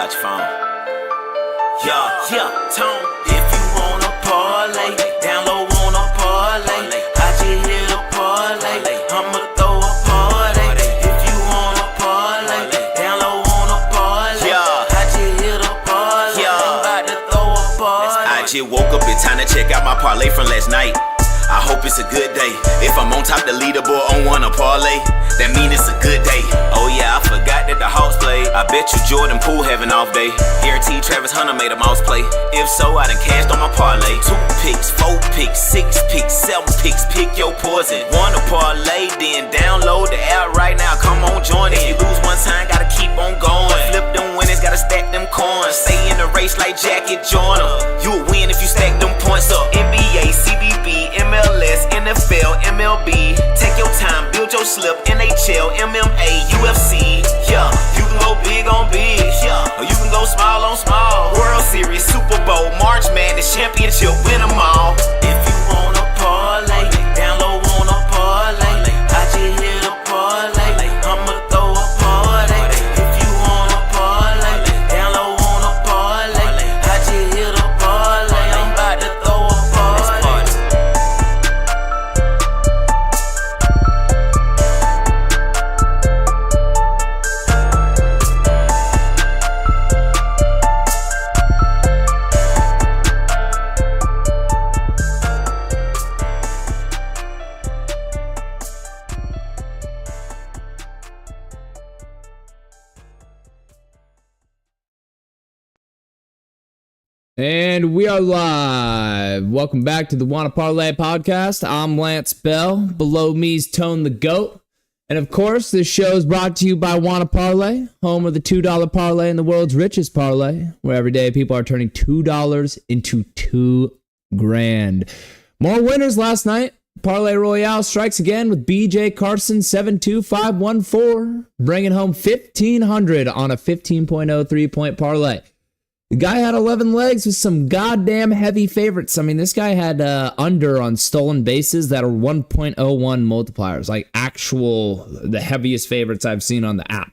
out your phone. Yeah, Tone. If you wanna parlay, down low wanna parlay. I just hit a parlay, I'ma throw a party. If you wanna parlay, down low wanna parlay. I just hit a parlay, I'm about to throw a party. I just woke up, it's time to check out my parlay from last night. I hope it's a good day. If I'm on top the leaderboard on Wanna Parlay, that mean it's a good day. Oh yeah, I forgot that the Hawks played. I bet you Jordan Poole have an off day. Guaranteed Travis Hunter made a mouse play. If so, I done cashed on my parlay. 2 picks, 4 picks, 6 picks, 7 picks. Pick your poison. Wanna Parlay, then download the app right now. Come on, join it. You lose one time, gotta keep on going. Flip them winners, gotta stack them coins. Stay in the race like Jackie Joyner. You will win if you stack them points up. NBA, CBB, MLS, NFL, MLB. Take your time, build your slip. NHL, MMA, UFC. Yeah, you can go big on big. Yeah, or you can go small on small. World Series, Super Bowl, March Madness, Championship, win them all. If you wanna parlay, down low wanna parlay. I just hit a parlay, I'ma throw a party. If you wanna parlay, down low wanna parlay. I just hit a parlay, I'm about to throw a party. And we are live. Welcome back to the Wanna Parlay Podcast. I'm Lantz Bell. Below me's ToneTheGoat. And of course, this show is brought to you by Wanna Parlay, home of the $2 parlay and the world's richest parlay, where every day people are turning $2 into $2,000. More winners last night. Parlay Royale strikes again with BJ Carson 72514, bringing home $1,500 on a 15.03 point parlay. The guy had 11 legs with some goddamn heavy favorites. I mean, this guy had under on stolen bases that are 1.01 multipliers, like the heaviest favorites I've seen on the app.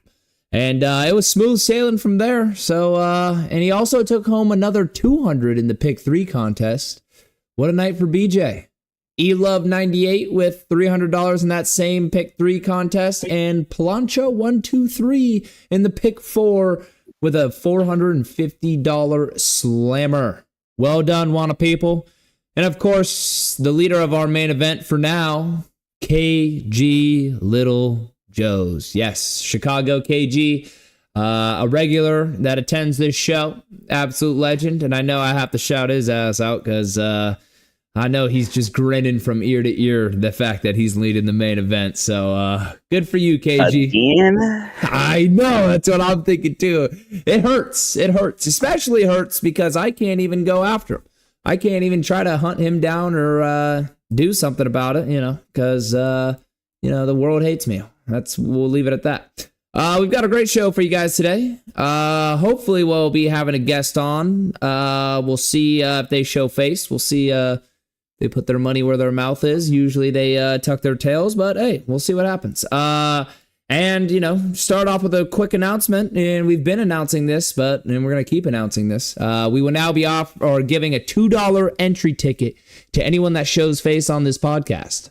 And it was smooth sailing from there. So, and he also took home another 200 in the pick 3 contest. What a night for BJ. E-Love 98 with $300 in that same pick 3 contest, and Plancha 123 in the pick 4 with a $450 slammer. Well done, Wanna people. And of course, the leader of our main event for now, KG Little Joes. Yes, Chicago KG, a regular that attends this show, absolute legend. And I know I have to shout his ass out because I know he's just grinning from ear to ear the fact that he's leading the main event. So good for you, KG. Again? I know, that's what I'm thinking too. It hurts. It hurts. Especially hurts because I can't even go after him. I can't even try to hunt him down or do something about it, because, the world hates me. We'll leave it at that. We've got a great show for you guys today. Hopefully we'll be having a guest on. We'll see if they show face. We'll see they put their money where their mouth is. Usually they tuck their tails, but hey, we'll see what happens. And, start off with a quick announcement, and we've been announcing this, and we're going to keep announcing this. We will now be giving a $2 entry ticket to anyone that shows face on this podcast.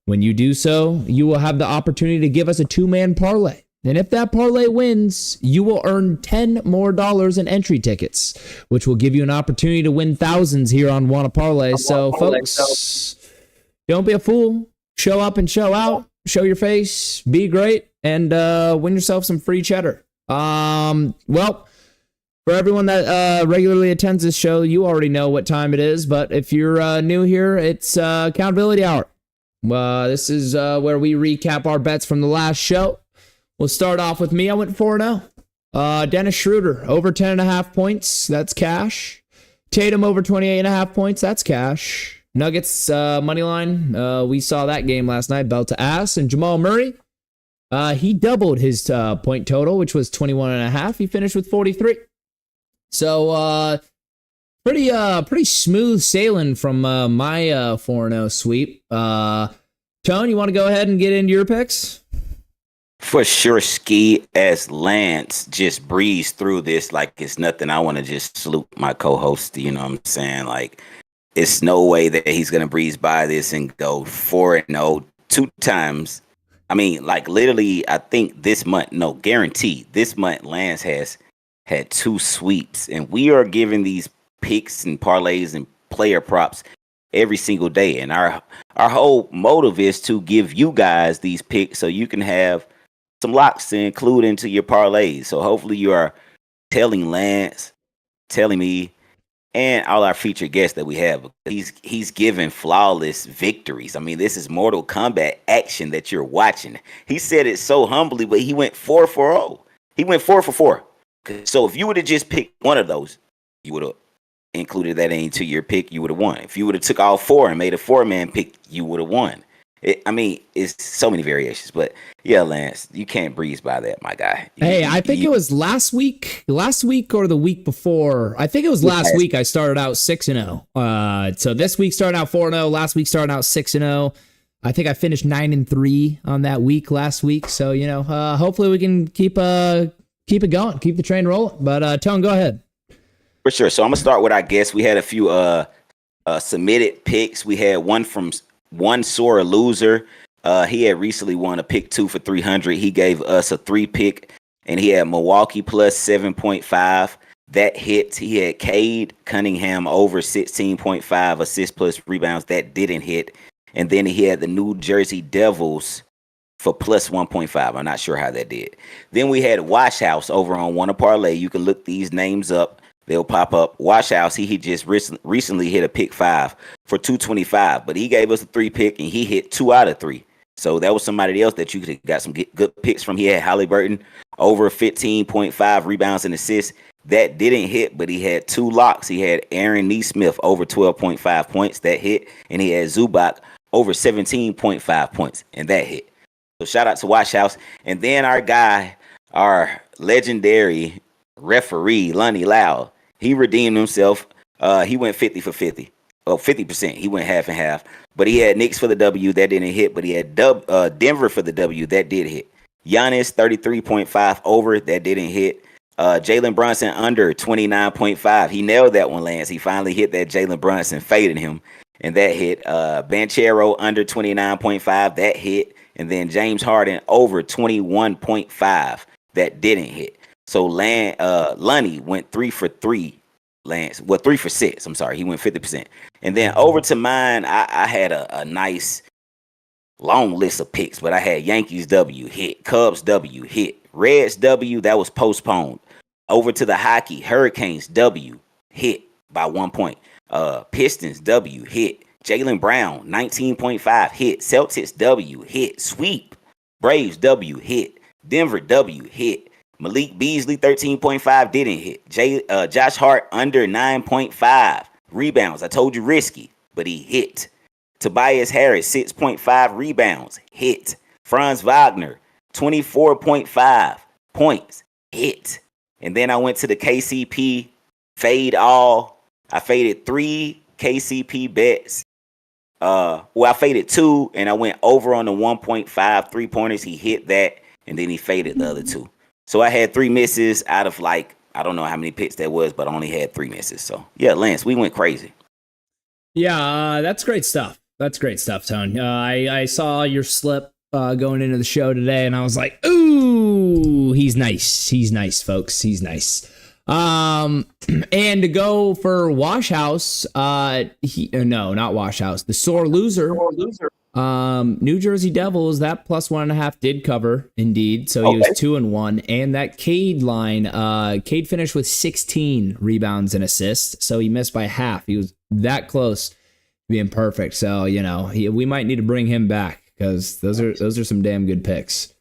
When you do so, you will have the opportunity to give us a 2-man parlay. And if that parlay wins, you will earn $10 more in entry tickets, which will give you an opportunity to win thousands here on Wanna Parlay. So, folks, don't be a fool. Show up and show out. Show your face. Be great. And win yourself some free cheddar. Well, for everyone that regularly attends this show, you already know what time it is. But if you're new here, it's Accountability Hour. This is where we recap our bets from the last show. We'll start off with me. I went 4-0. Dennis Schroeder, over 10.5 points. That's cash. Tatum, over 28.5 points. That's cash. Nuggets, money line. We saw that game last night. Bell to ass. And Jamal Murray, he doubled his point total, which was 21.5. He finished with 43. So, pretty smooth sailing from my 4-0 sweep. Tone, you want to go ahead and get into your picks? For sure, Ski, as Lance just breezed through this like it's nothing. I want to just salute my co-host. You know what I'm saying? Like, it's no way that he's gonna breeze by this and go 4-0 two times. I mean, like literally, I think this month, no, guaranteed, this month Lance has had 2 sweeps, and we are giving these picks and parlays and player props every single day. And our whole motive is to give you guys these picks so you can have some locks to include into your parlays. So hopefully you are telling Lance, telling me, and all our featured guests that we have. He's given flawless victories. I mean, this is Mortal Kombat action that you're watching. He said it so humbly, but he went 4 for 0. He went 4 for 4. So if you would have just picked one of those, you would have included that into your pick, you would have won. If you would have took all 4 and made a 4-man pick, you would have won. It's so many variations, but yeah, Lance, you can't breeze by that, my guy. I think it was last week or the week before. I think it was last week I started out 6-0. So this week started out 4-0. Last week started out 6-0. I think I finished 9-3 on that week last week. So, hopefully we can keep it going, keep the train rolling. But Tone, go ahead. For sure. So I'm gonna start with our guests. We had a few submitted picks. We had one from One Sore Loser. He had recently won a pick 2 for 300. He gave us a 3 pick, and he had Milwaukee plus 7.5. That hit. He had Cade Cunningham over 16.5 assists plus rebounds. That didn't hit. And then he had the New Jersey Devils for plus 1.5. I'm not sure how that did. Then we had Wash House over on Wanna Parlay. You can look these names up. They'll pop up. Wash House, he just recently hit a pick 5 for 225, but he gave us a 3 pick and he hit 2 out of 3. So that was somebody else that you could have got some good picks from. He had Halliburton over 15.5 rebounds and assists. That didn't hit, but he had 2 locks. He had Aaron Neesmith over 12.5 points. That hit. And he had Zubac over 17.5 points. And that hit. So shout out to Wash House. And then our guy, our legendary referee, Lonnie Lyle, he redeemed himself. He went 50 for 50. Oh, 50%. He went half and half. But he had Knicks for the W. That didn't hit. But he had Denver for the W. That did hit. Giannis, 33.5 over. That didn't hit. Jalen Brunson under 29.5. He nailed that one, Lance. He finally hit that Jalen Brunson, faded him. And that hit. Banchero under 29.5. That hit. And then James Harden over 21.5. That didn't hit. So Lonnie went 3 for 3. Lance, 3 for 6. I'm sorry, he went 50%. And then over to mine, I had a nice long list of picks, but I had Yankees W hit, Cubs W hit, Reds W that was postponed. Over to the hockey, Hurricanes W hit by 1 point. Pistons W hit, Jaylen Brown 19.5 hit, Celtics W hit, sweep, Braves W hit, Denver W hit. Malik Beasley, 13.5, didn't hit. Josh Hart, under 9.5 rebounds. I told you risky, but he hit. Tobias Harris, 6.5 rebounds, hit. Franz Wagner, 24.5 points, hit. And then I went to the KCP, fade all. I faded 3 KCP bets. I faded 2, and I went over on the 1.5 3-pointers. He hit that, and then he faded the other 2. So I had 3 misses out of I don't know how many picks that was, but I only had 3 misses. So yeah, Lance, we went crazy. Yeah, that's great stuff. That's great stuff, Tone. I saw your slip going into the show today, and I was like, ooh, he's nice. He's nice, folks. He's nice. And to go for Wash House, no, not Wash House, the sore loser. New Jersey Devils, that plus 1.5 did cover indeed. So he was 2-1. And that Cade line, Cade finished with 16 rebounds and assists. So he missed by half. He was that close to being perfect. So, we might need to bring him back because those are some damn good picks.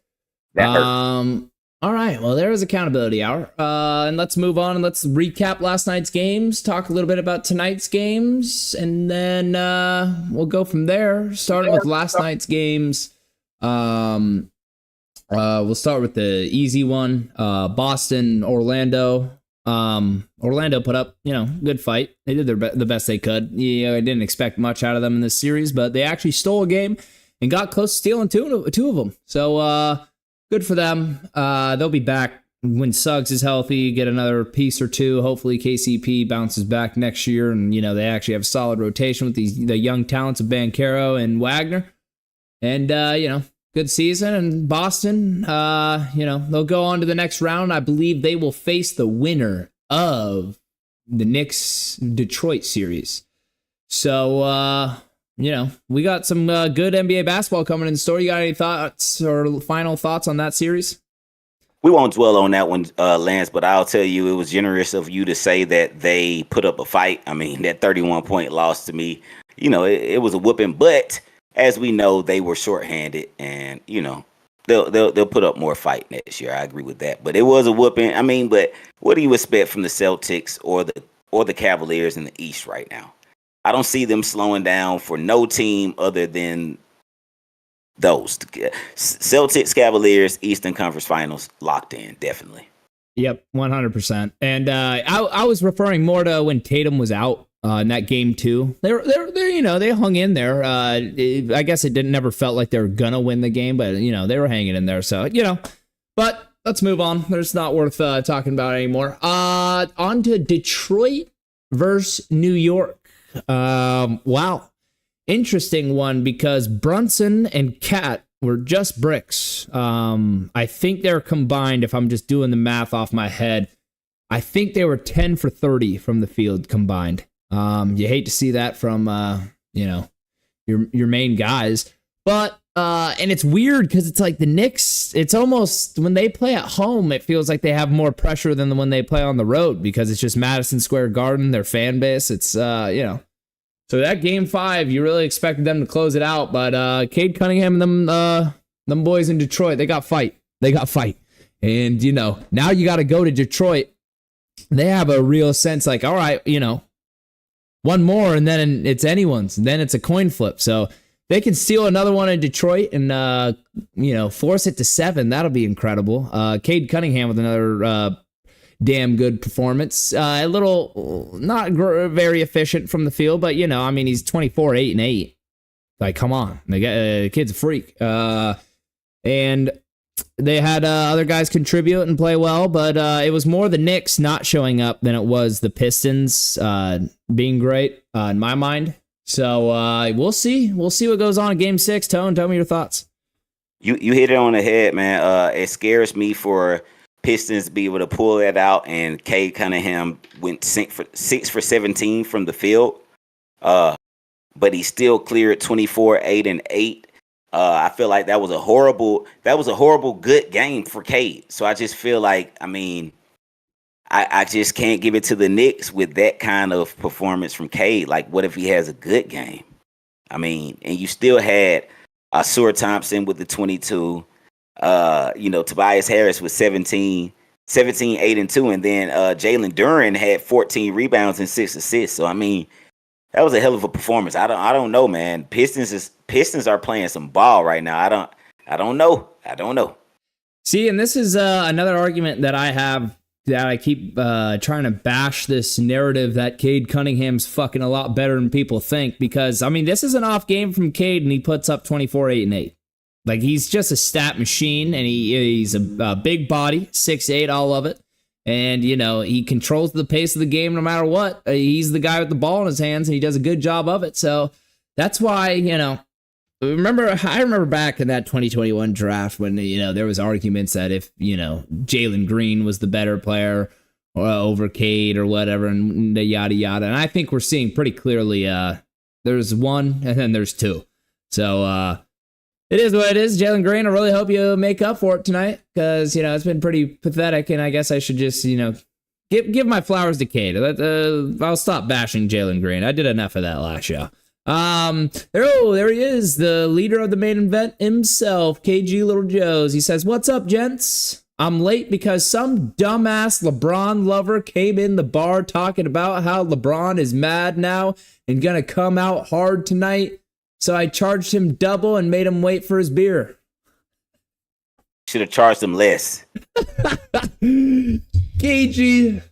That hurt. All right. Well, there is accountability hour. And let's move on and let's recap last night's games, talk a little bit about tonight's games, and then we'll go from there. Starting with last night's games. We'll start with the easy one. Boston, Orlando. Orlando put up, good fight. They did the best they could. I didn't expect much out of them in this series, but they actually stole a game and got close to stealing two of them. So, good for them. They'll be back when Suggs is healthy, get another piece or two. Hopefully KCP bounces back next year, and they actually have a solid rotation with the young talents of Banchero and Wagner. And good season. And Boston, they'll go on to the next round. I believe they will face the winner of the Knicks Detroit series. So we got some good NBA basketball coming in the store. You got any thoughts or final thoughts on that series? We won't dwell on that one, Lance, but I'll tell you, it was generous of you to say that they put up a fight. I mean, that 31-point loss to me, it was a whooping, but as we know, they were shorthanded, and, they'll put up more fight next year. I agree with that, but it was a whooping. I mean, but what do you expect from the Celtics or the Cavaliers in the East right now? I don't see them slowing down for no team other than those. Celtics, Cavaliers, Eastern Conference Finals, locked in, definitely. Yep, 100%. And I was referring more to when Tatum was out in that game too. They hung in there. I guess it never felt like they were gonna win the game, but they were hanging in there. So but let's move on. It's not worth talking about anymore. On to Detroit versus New York. Wow. Interesting one because Brunson and Cat were just bricks. I think they're combined, if I'm just doing the math off my head, I think they were 10 for 30 from the field combined. You hate to see that from, your main guys. But, and it's weird because it's like the Knicks, it's almost, when they play at home, it feels like they have more pressure than when they play on the road because it's just Madison Square Garden, their fan base. It's, So that game 5, you really expected them to close it out, but Cade Cunningham and them boys in Detroit, they got fight. And now you got to go to Detroit. They have a real sense like, all right, one more and then it's anyone's. And then it's a coin flip. So they can steal another one in Detroit and force it to 7. That'll be incredible. Cade Cunningham with another damn good performance. A little not very efficient from the field, but he's 24, 8 and 8. Like, come on, the kid's a freak. And they had other guys contribute and play well, but it was more the Knicks not showing up than it was the Pistons being great in my mind. So we'll see. We'll see what goes on in Game 6. Tone, tell me your thoughts. You hit it on the head, man. It scares me for Pistons be able to pull that out, and Cade Cunningham went 6 for 17 from the field, but he still cleared 24, 8 and 8. I feel like that was a horrible good game for Cade. So I just feel like, I just can't give it to the Knicks with that kind of performance from Cade. Like, what if he has a good game? And you still had Asur Thompson with the 22. Tobias Harris was 17, 8 and 2, and then Jalen Duren had 14 rebounds and 6 assists. So that was a hell of a performance. I don't know, man. Pistons are playing some ball right now. I don't know. See, and this is another argument that I have, that I keep trying to bash this narrative that Cade Cunningham's fucking a lot better than people think, because this is an off game from Cade and he puts up 24, 8 and 8. Like, he's just a stat machine, and he's a big body, 6'8", all of it. And, he controls the pace of the game no matter what. He's the guy with the ball in his hands, and he does a good job of it. So that's why, I remember back in that 2021 draft when, there was arguments that if, Jalen Green was the better player over Cade or whatever, and yada, yada. And I think we're seeing pretty clearly there's one and then there's two. So, it is what it is. Jalen Green, I really hope you make up for it tonight because, it's been pretty pathetic, and I guess I should just, give my flowers to Cade. I'll stop bashing Jalen Green. I did enough of that last show. There he is, the leader of the main event himself, KG Little Joes. He says, "What's up, gents? I'm late because some dumbass LeBron lover came in the bar talking about how LeBron is mad now and gonna come out hard tonight. So I charged him double and made him wait for his beer." Should have charged him less. KG,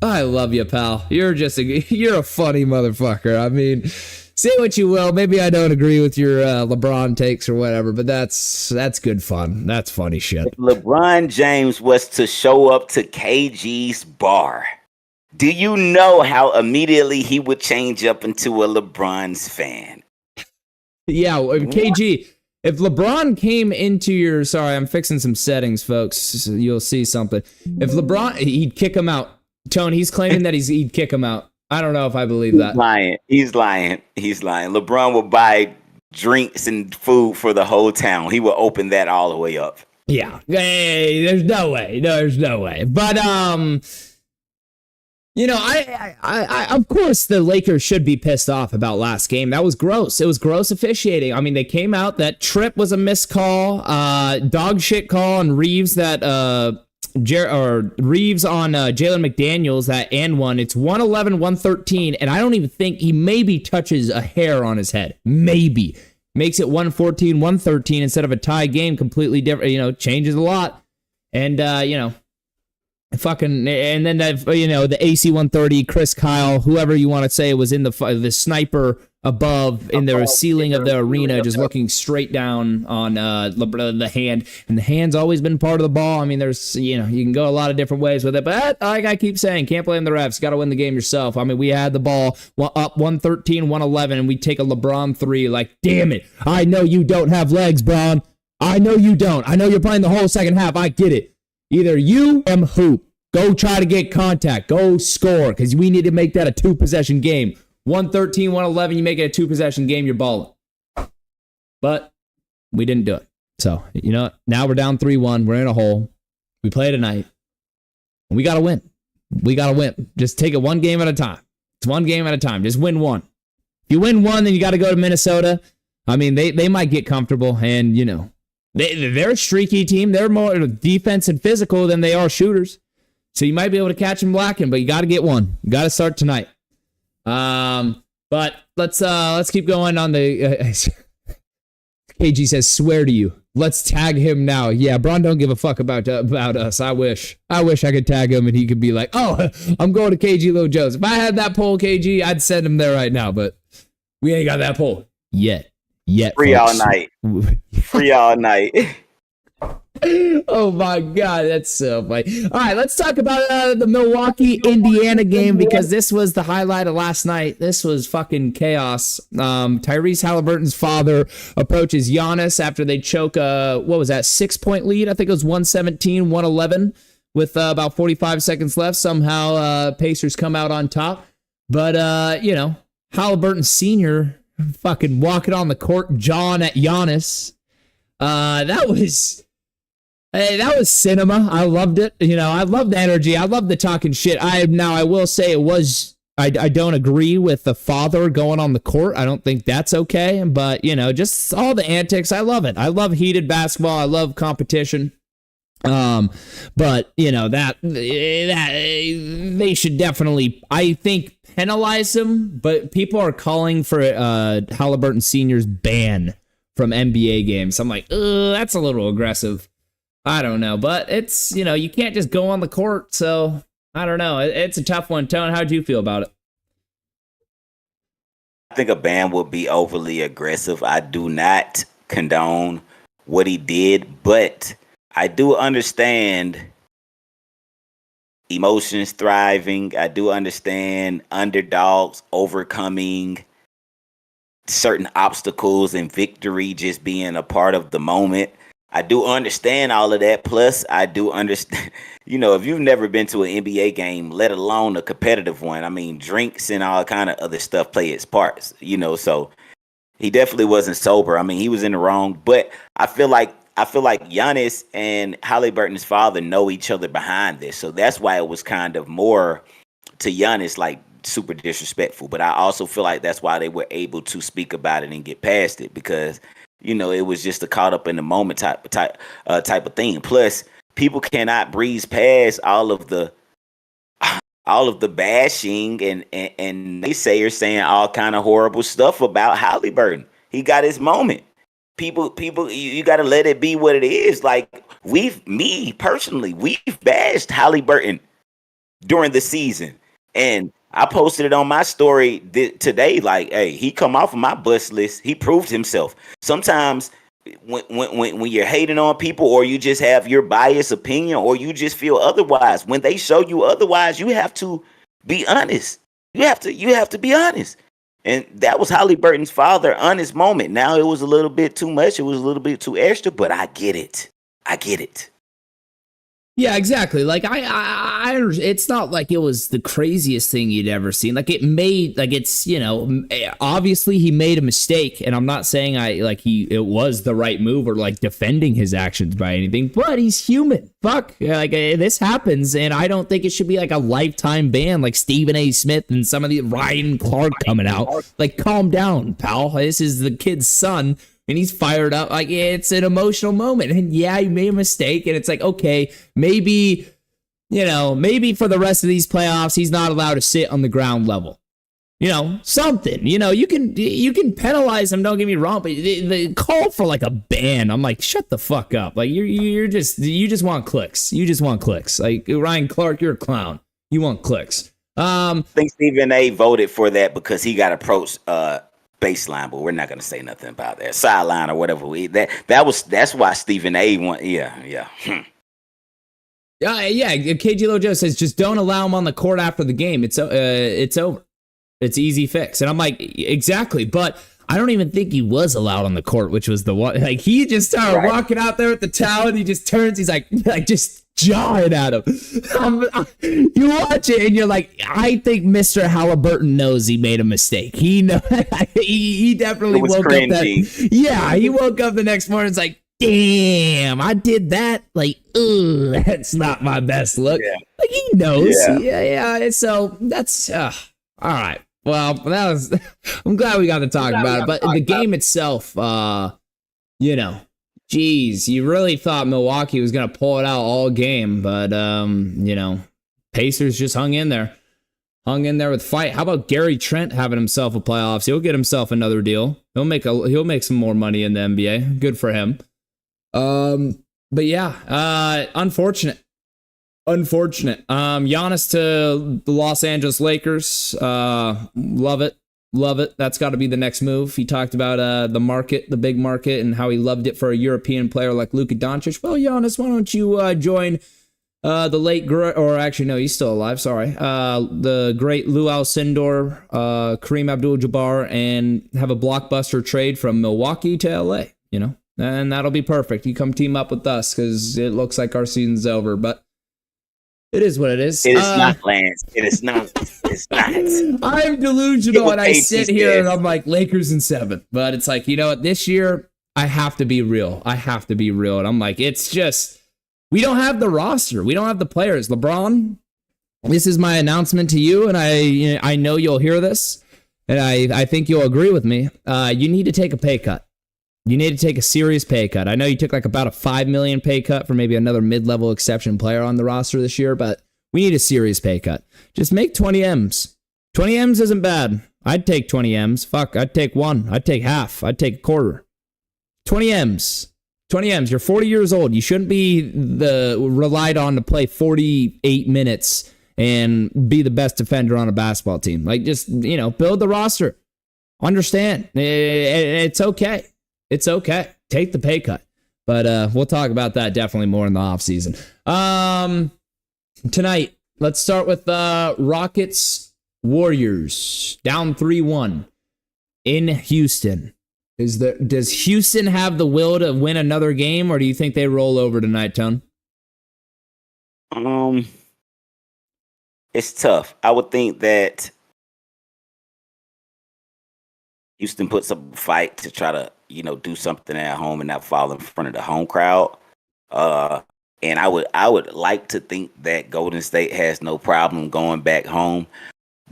I love you, pal. You're a funny motherfucker. say what you will. Maybe I don't agree with your LeBron takes or whatever, but that's good fun. That's funny shit. If LeBron James was to show up to KG's bar, do you know how immediately he would change up into a LeBron's fan? Yeah, KG. If LeBron came into your, sorry, I'm fixing some settings, folks. So you'll see something. If LeBron, he'd kick him out. Tone, he's claiming that he'd kick him out. I don't know if I believe that. He's lying. LeBron will buy drinks and food for the whole town. He will open that all the way up. Yeah. Hey, there's no way. No, there's no way. But you know, I of course the Lakers should be pissed off about last game. That was gross. It was gross officiating. I mean, they came out, that trip was a missed call, dog shit call on Reeves, that Reeves on Jalen McDaniels, that and one. It's 111-113, and I don't even think he maybe touches a hair on his head. Maybe. Makes it 114-113 instead of a tie game, completely different, you know, changes a lot. And you know, fucking, and then you know, the AC 130, Chris Kyle, whoever you want to say was in the sniper above in the ceiling of the arena, just looking straight down on the hand, and the hand's always been part of the ball. I mean, there's, you know, you can go a lot of different ways with it, but like I keep saying, can't blame the refs. Got to win the game yourself. I mean, we had the ball up 113-111, and we take a LeBron 3. Like, damn it, I know you don't have legs, Bron. I know you don't. I know you're playing the whole second half. I get it. Either you or hoop. Go try to get contact. Go score, because we need to make that a 2-possession game. 113-111, you make it a 2-possession game, you're balling. But we didn't do it. So, you know, now we're down 3-1. We're in a hole. We play tonight. We got to win. We got to win. Just take it one game at a time. It's one game at a time. Just win one. If you win one, then you got to go to Minnesota. I mean, they might get comfortable, and, you know, they're a streaky team. They're more defense and physical than they are shooters. So you might be able to catch them lacking, but you got to get one. You got to start tonight. But let's keep going on the. KG says, "Swear to you, let's tag him now." Yeah, Bron don't give a fuck about us. I wish I could tag him and he could be like, "Oh, I'm going to KG Lil Joe's." If I had that poll, KG, I'd send him there right now. But we ain't got that poll yet. Free folks. all night. Free all night. Oh my God, that's so funny. All right, let's talk about the Milwaukee-Indiana game, because this was the highlight of last night. This was fucking chaos. Tyrese Halliburton's father approaches Giannis after they choke what was that, 6-point lead? I think it was 117-111 with about 45 seconds left. Somehow Pacers come out on top. But, you know, Halliburton Sr. fucking walking on the court, jawing at Giannis. That was cinema. I loved it. You know, I loved the energy. I loved the talking shit. I will say it was, I don't agree with the father going on the court. I don't think that's okay. But, you know, just all the antics. I love it. I love heated basketball. I love competition. But, you know, that they should definitely, I think, penalize him. But people are calling for Halliburton Sr.'s ban from NBA games. I'm like, that's a little aggressive. I don't know, but it's, you know, you can't just go on the court, so I don't know. It's a tough one. Tone, how'd you feel about it? I think a ban would be overly aggressive. I do not condone what he did, but I do understand emotions thriving. I do understand underdogs overcoming certain obstacles and victory just being a part of the moment. I do understand all of that. Plus, I do understand, you know, if you've never been to an NBA game, let alone a competitive one, I mean, drinks and all kind of other stuff play its parts, you know, so he definitely wasn't sober. I mean, he was in the wrong, but I feel like Giannis and Halliburton's father know each other behind this. So that's why it was kind of more to Giannis, like super disrespectful. But I also feel like that's why they were able to speak about it and get past it, because you know, it was just a caught up in the moment type of thing. Plus, people cannot breeze past all of the bashing and naysayers saying all kind of horrible stuff about Halliburton. He got his moment. People, you got to let it be what it is. Like we've bashed Halliburton during the season, and I posted it on my story today. Like, hey, he come off of my bus list. He proved himself. Sometimes when you're hating on people, or you just have your biased opinion, or you just feel otherwise, when they show you otherwise, you have to be honest. You have to be honest. And that was Halliburton's father honest moment. Now it was a little bit too much. It was a little bit too extra, but I get it. Yeah, exactly. Like I it's not like it was the craziest thing you'd ever seen. Like it's, you know, obviously he made a mistake, and I'm not saying it was the right move or like defending his actions by anything, but he's human. Fuck, like this happens, and I don't think it should be like a lifetime ban like Stephen A. Smith and some of the Ryan Clark coming out. Like, calm down, pal. This is the kid's son. And he's fired up. Like, it's an emotional moment. And yeah, he made a mistake. And it's like, okay, maybe for the rest of these playoffs, he's not allowed to sit on the ground level. You know, something. You know, you can penalize him, don't get me wrong, but the call for like a ban, I'm like, shut the fuck up. Like, you just want clicks. You just want clicks. Like, Ryan Clark, you're a clown. You want clicks. I think Stephen A. voted for that because he got approached baseline, but we're not going to say nothing about that. Sideline or whatever. That's why Stephen A. won. Yeah. Yeah. KG Lojo says, just don't allow him on the court after the game. It's over. It's easy fix. And I'm like, exactly. But I don't even think he was allowed on the court, which was the one. Like, he just started walking out there with the towel, and he just turns. He's like just jawing at him. You watch it, and you're like, I think Mr. Halliburton knows he made a mistake. He definitely woke up that. Yeah, he woke up the next morning. It's like, damn, I did that. Like, that's not my best look. Yeah. Like, he knows. Yeah. So that's all right. Well, I'm glad we got to talk about it. But the game itself, you know, geez, you really thought Milwaukee was going to pull it out all game. But, you know, Pacers just hung in there with fight. How about Gary Trent having himself a playoffs? He'll get himself another deal. He'll make some more money in the NBA. Good for him. But yeah, unfortunate. Giannis to the Los Angeles Lakers. Love it. That's got to be the next move. He talked about the market, the big market, and how he loved it for a European player like Luka Doncic. Well, Giannis, why don't you join the late or actually no, he's still alive. Sorry, the great Lou Alcindor, Kareem Abdul-Jabbar, and have a blockbuster trade from Milwaukee to LA. You know, and that'll be perfect. You come team up with us because it looks like our season's over, but. It is what it is. It is not, Lance. It is not. It's not. I'm delusional, and I sit here and I'm like, Lakers in 7. But it's like, you know what? This year, I have to be real. And I'm like, it's just, we don't have the roster. We don't have the players. LeBron, this is my announcement to you, and I know you'll hear this, and I think you'll agree with me. You need to take a pay cut. You need to take a serious pay cut. I know you took like about a $5 million pay cut for maybe another mid-level exception player on the roster this year, but we need a serious pay cut. Just make 20 M's. 20 M's isn't bad. I'd take 20 M's. Fuck, I'd take 1. I'd take half. I'd take a quarter. 20 M's. 20 M's. You're 40 years old. You shouldn't be relied on to play 48 minutes and be the best defender on a basketball team. Like, just, you know, build the roster. Understand. It's okay. It's okay. Take the pay cut. But we'll talk about that definitely more in the offseason. Tonight, let's start with Rockets Warriors. Down 3-1 in Houston. Does Houston have the will to win another game, or do you think they roll over tonight, Tone? It's tough. I would think that Houston puts up a fight to try to, you know, do something at home and not fall in front of the home crowd. And I would like to think that Golden State has no problem going back home.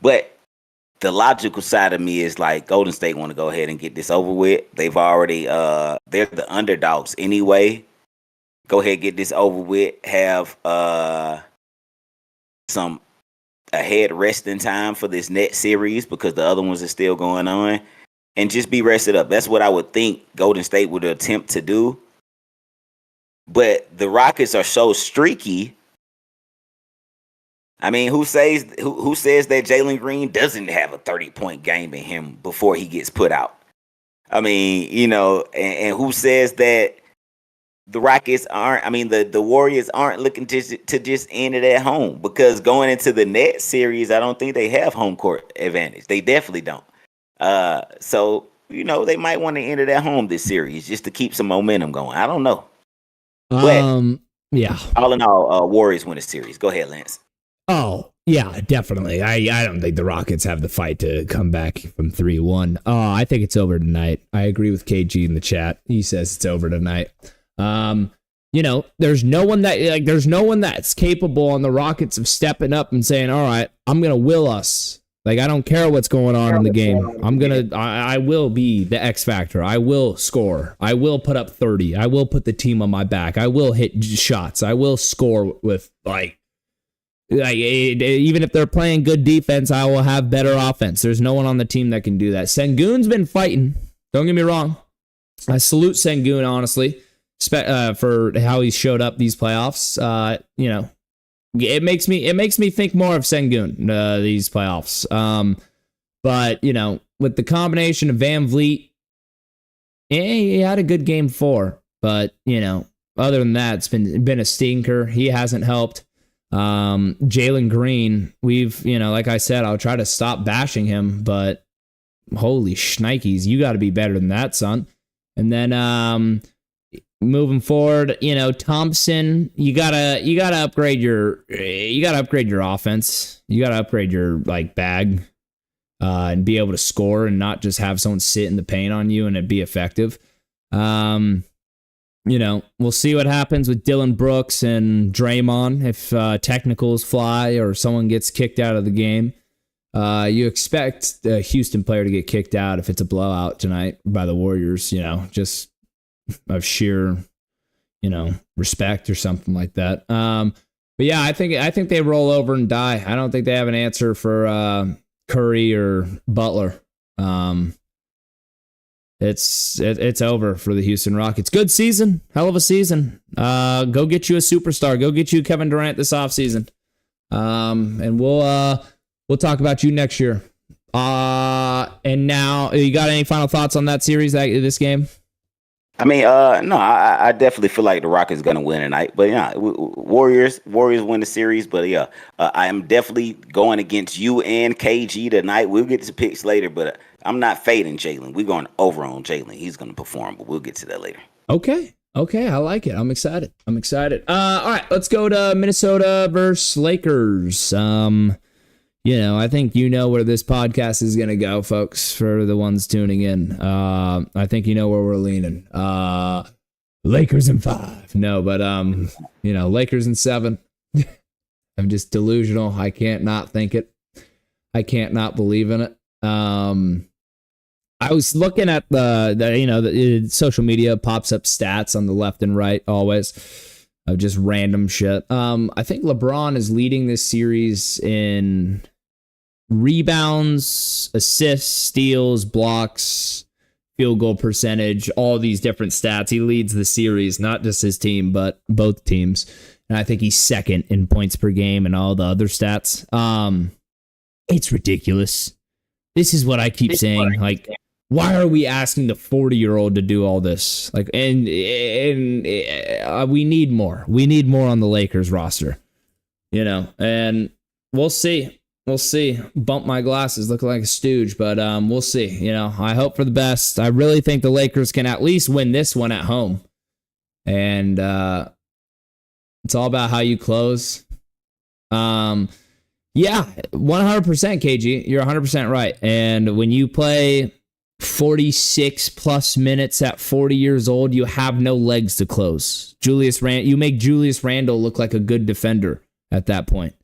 But the logical side of me is like Golden State want to go ahead and get this over with. They've already they're the underdogs anyway. Go ahead, get this over with. Have some ahead resting time for this next series because the other ones are still going on. And just be rested up. That's what I would think Golden State would attempt to do. But the Rockets are so streaky. I mean, who says that Jalen Green doesn't have a 30-point game in him before he gets put out? I mean, and who says that the Rockets aren't? I mean, the Warriors aren't looking to just end it at home, because going into the Nets series, I don't think they have home court advantage. They definitely don't. So they might want to end it at home this series just to keep some momentum going. I don't know. But yeah. All in all, Warriors win the series. Go ahead, Lance. Oh, yeah, definitely. I don't think the Rockets have the fight to come back from 3-1. I think it's over tonight. I agree with KG in the chat. He says it's over tonight. There's no one that's capable on the Rockets of stepping up and saying, all right, I'm going to will us. Like, I don't care what's going on in the game. I will be the X factor. I will score. I will put up 30. I will put the team on my back. I will hit shots. I will score with even if they're playing good defense, I will have better offense. There's no one on the team that can do that. Sengun's been fighting. Don't get me wrong. I salute Sengun, honestly, for how he showed up these playoffs. It makes me think more of Sengun these playoffs. But with the combination of Van Vliet, he had a good game 4. But other than that, it's been a stinker. He hasn't helped. Jalen Green, we've, like I said, I'll try to stop bashing him, but holy shnikes, you got to be better than that, son. And then, moving forward, Thompson, you gotta upgrade your offense. You gotta upgrade your bag, and be able to score and not just have someone sit in the paint on you and it be effective. We'll see what happens with Dylan Brooks and Draymond if technicals fly or someone gets kicked out of the game. You expect the Houston player to get kicked out if it's a blowout tonight by the Warriors, just of sheer, respect or something like that. But yeah, I think they roll over and die. I don't think they have an answer for Curry or Butler. It's over for the Houston Rockets. Good season. Hell of a season. Go get you a superstar. Go get you Kevin Durant this offseason. And we'll talk about you next year. And now, you got any final thoughts on that series, this game? I mean, no, I definitely feel like the Rockets going to win tonight. But yeah, Warriors win the series. But yeah, I am definitely going against you and KG tonight. We'll get to picks later, but I'm not fading Jalen. We're going over on Jalen. He's going to perform, but we'll get to that later. Okay, I like it. I'm excited. All right, let's go to Minnesota versus Lakers. I think where this podcast is going to go, folks, for the ones tuning in. I think where we're leaning. Lakers in 5. No, but, Lakers in 7. I'm just delusional. I can't not think it. I can't not believe in it. I was looking at the social media pops up stats on the left and right always of just random shit. I think LeBron is leading this series in rebounds, assists, steals, blocks, field goal percentage, all these different stats. He leads the series, not just his team, but both teams. And I think he's second in points per game and all the other stats. It's ridiculous. This is what I keep saying. Why are we asking the 40-year-old to do all this? And we need more. We need more on the Lakers roster. And we'll see. Bump my glasses, looking like a stooge, but we'll see. I hope for the best. I really think the Lakers can at least win this one at home. And it's all about how you close. Yeah, 100% KG. You're 100% right. And when you play 46 plus minutes at 40 years old, you have no legs to close. You make Julius Randle look like a good defender at that point.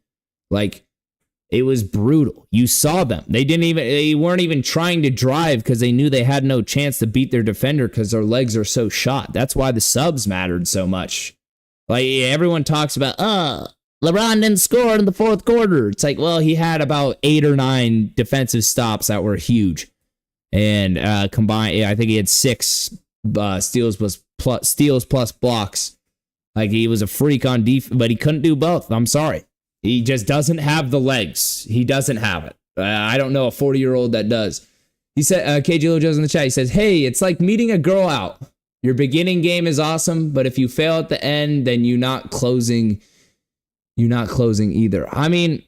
It was brutal. You saw them. They weren't even trying to drive because they knew they had no chance to beat their defender because their legs are so shot. That's why the subs mattered so much. Everyone talks about, LeBron didn't score in the fourth quarter. It's he had about 8 or 9 defensive stops that were huge. And combined, I think he had 6 steals plus blocks. He was a freak on defense, but he couldn't do both. I'm sorry. He just doesn't have the legs. He doesn't have it. I don't know a 40-year-old that does. He said, KG Lojo's in the chat. He says, hey, it's like meeting a girl out. Your beginning game is awesome, but if you fail at the end, then you're not closing either. I mean,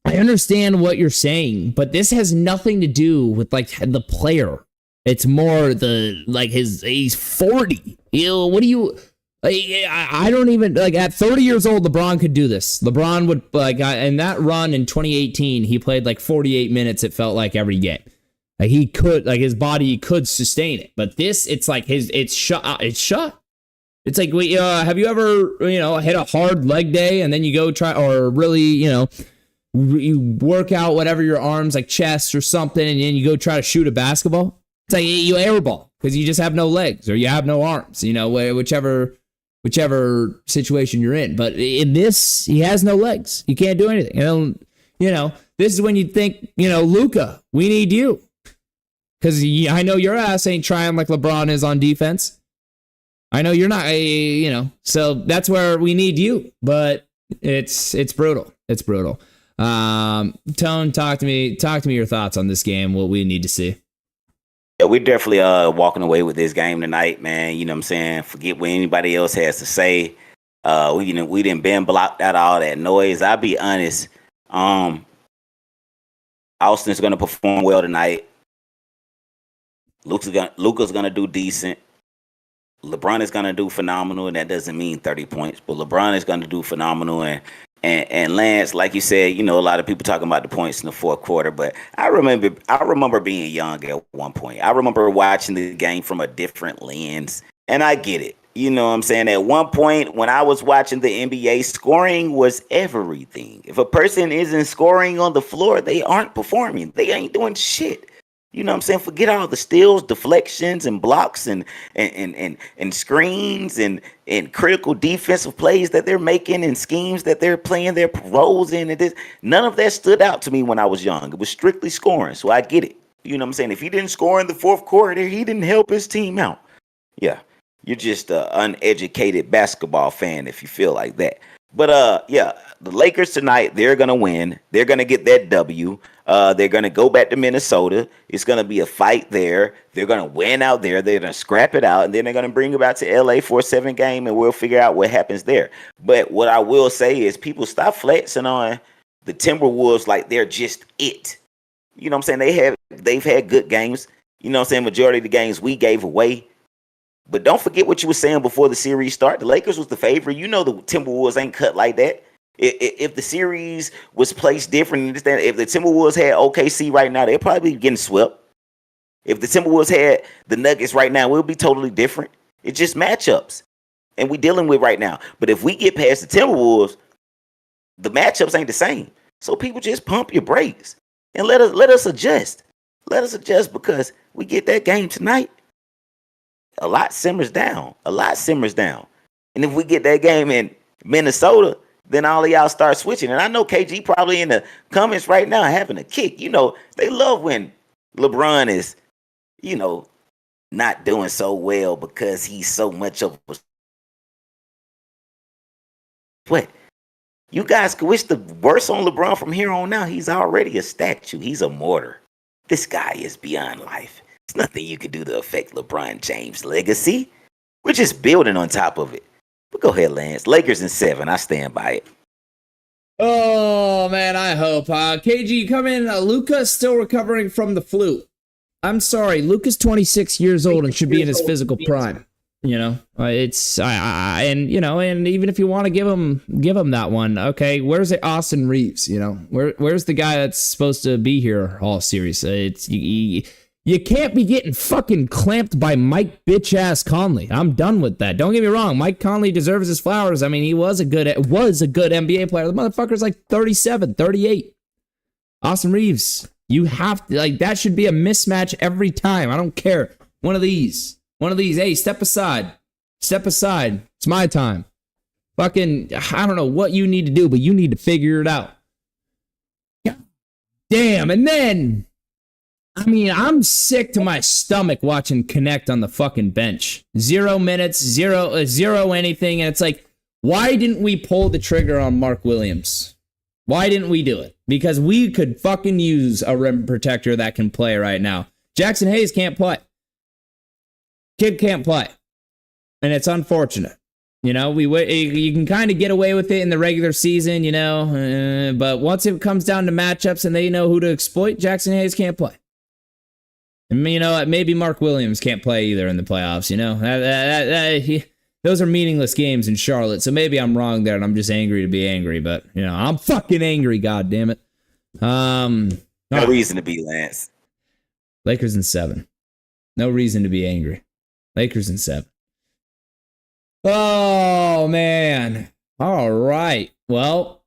I understand what you're saying, but this has nothing to do with like the player. It's more he's 40. What do you, I don't even, like at 30 years old, LeBron could do this. LeBron would, in that run in 2018, he played like 48 minutes, it felt like, every game. Like he could, like his body could sustain it. But this, it's like it's shut. It's like, have you ever, hit a hard leg day and then you go try, or really, you work out whatever your arms, like chest or something, and then you go try to shoot a basketball? It's like you airball because you just have no legs or you have no arms, whichever situation you're in. But in this, he has no legs. He can't do anything. This is when you think, Luka, we need you. Because I know your ass ain't trying like LeBron is on defense. I know you're not, so that's where we need you. But it's brutal. It's brutal. Tone, talk to me your thoughts on this game, what we need to see. Yeah, we're definitely walking away with this game tonight, man. You know what I'm saying? Forget what anybody else has to say. We didn't been blocked out all that noise. I'll be honest. Austin's gonna perform well tonight. Luka's gonna do decent. LeBron is gonna do phenomenal, and that doesn't mean 30 points, but LeBron is gonna do phenomenal. And Lance, like you said, a lot of people talking about the points in the fourth quarter, but I remember being young at one point. I remember watching the game from a different lens, and I get it. You know what I'm saying? At one point, when I was watching the NBA, scoring was everything. If a person isn't scoring on the floor, they aren't performing. They ain't doing shit. You know what I'm saying? Forget all the steals, deflections, and blocks and screens and critical defensive plays that they're making and schemes that they're playing their roles in. None of that stood out to me when I was young. It was strictly scoring, so I get it. You know what I'm saying? If he didn't score in the fourth quarter, he didn't help his team out. Yeah, you're just an uneducated basketball fan if you feel like that. But the Lakers tonight, they're gonna win. They're gonna get that W. They're gonna go back to Minnesota. It's gonna be a fight there. They're gonna win out there. They're gonna scrap it out, and then they're gonna bring it back to LA for a 7 game, and we'll figure out what happens there. But what I will say is, people stop flexing on the Timberwolves like they're just it. You know what I'm saying? They've had good games. You know what I'm saying? Majority of the games we gave away. But don't forget what you were saying before the series started. The Lakers was the favorite. The Timberwolves ain't cut like that. If the series was placed different, if the Timberwolves had OKC right now, they'd probably be getting swept. If the Timberwolves had the Nuggets right now, we'll be totally different. It's just matchups. And we dealing with right now. But if we get past the Timberwolves, the matchups ain't the same. So people just pump your brakes and let us adjust. Let us adjust because we get that game tonight. A lot simmers down. And if we get that game in Minnesota, then all of y'all start switching. And I know KG probably in the comments right now having a kick. They love when LeBron is, not doing so well because he's so much of a sweat. You guys could wish the worst on LeBron from here on out. He's already a statue. He's a martyr. This guy is beyond life. There's nothing you can do to affect LeBron James' legacy. We're just building on top of it. But go ahead, Lance. Lakers in 7. I stand by it. Oh, man, I hope. KG, come in. Luka's still recovering from the flu. I'm sorry. Luka's 26 years old and should be in his physical prime. And even if you want to give him that one, okay, where's Austin Reeves? Where's the guy that's supposed to be here all series? You can't be getting fucking clamped by Mike bitch-ass Conley. I'm done with that. Don't get me wrong. Mike Conley deserves his flowers. I mean, he was a good NBA player. The motherfucker's like 37, 38. Austin Reeves, you have to, that should be a mismatch every time. I don't care. One of these. Hey, step aside. It's my time. Fucking, I don't know what you need to do, but you need to figure it out. God damn. And then, I'm sick to my stomach watching Connect on the fucking bench. 0 minutes, zero anything. And it's like, Why didn't we pull the trigger on Mark Williams? Why didn't we do it? Because we could fucking use a rim protector that can play right now. Jackson Hayes can't play. Kid can't play. And it's unfortunate. You know, you can kind of get away with it in the regular season, you know, but once it comes down to matchups and they know who to exploit, Jackson Hayes can't play. And, you know, maybe Mark Williams can't play either in the playoffs, you know. Those are meaningless games in Charlotte, so maybe I'm wrong there and I'm just angry to be angry, but, you know, I'm fucking angry, goddammit. No reason to be, Lance. Lakers in 7. No reason to be angry. Lakers in 7. Oh, man. All right. Well,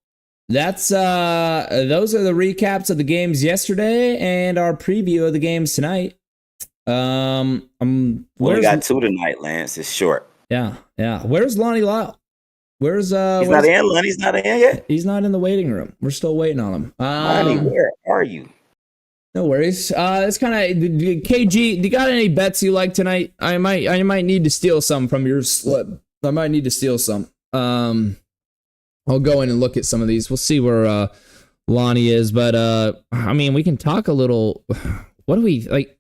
that's those are the recaps of the games yesterday and our preview of the games tonight. We got 2 tonight, Lance. It's short. Yeah. Where's Lonnie Lyle? He's not in. Lonnie's not in yet. He's not in the waiting room. We're still waiting on him. Lonnie, where are you? No worries. It's kind of KG. Do you got any bets you like tonight? I might need to steal some from your slip. I might need to steal some. I'll go in and look at some of these. We'll see where Lonnie is, but I mean, we can talk a little. What do we like?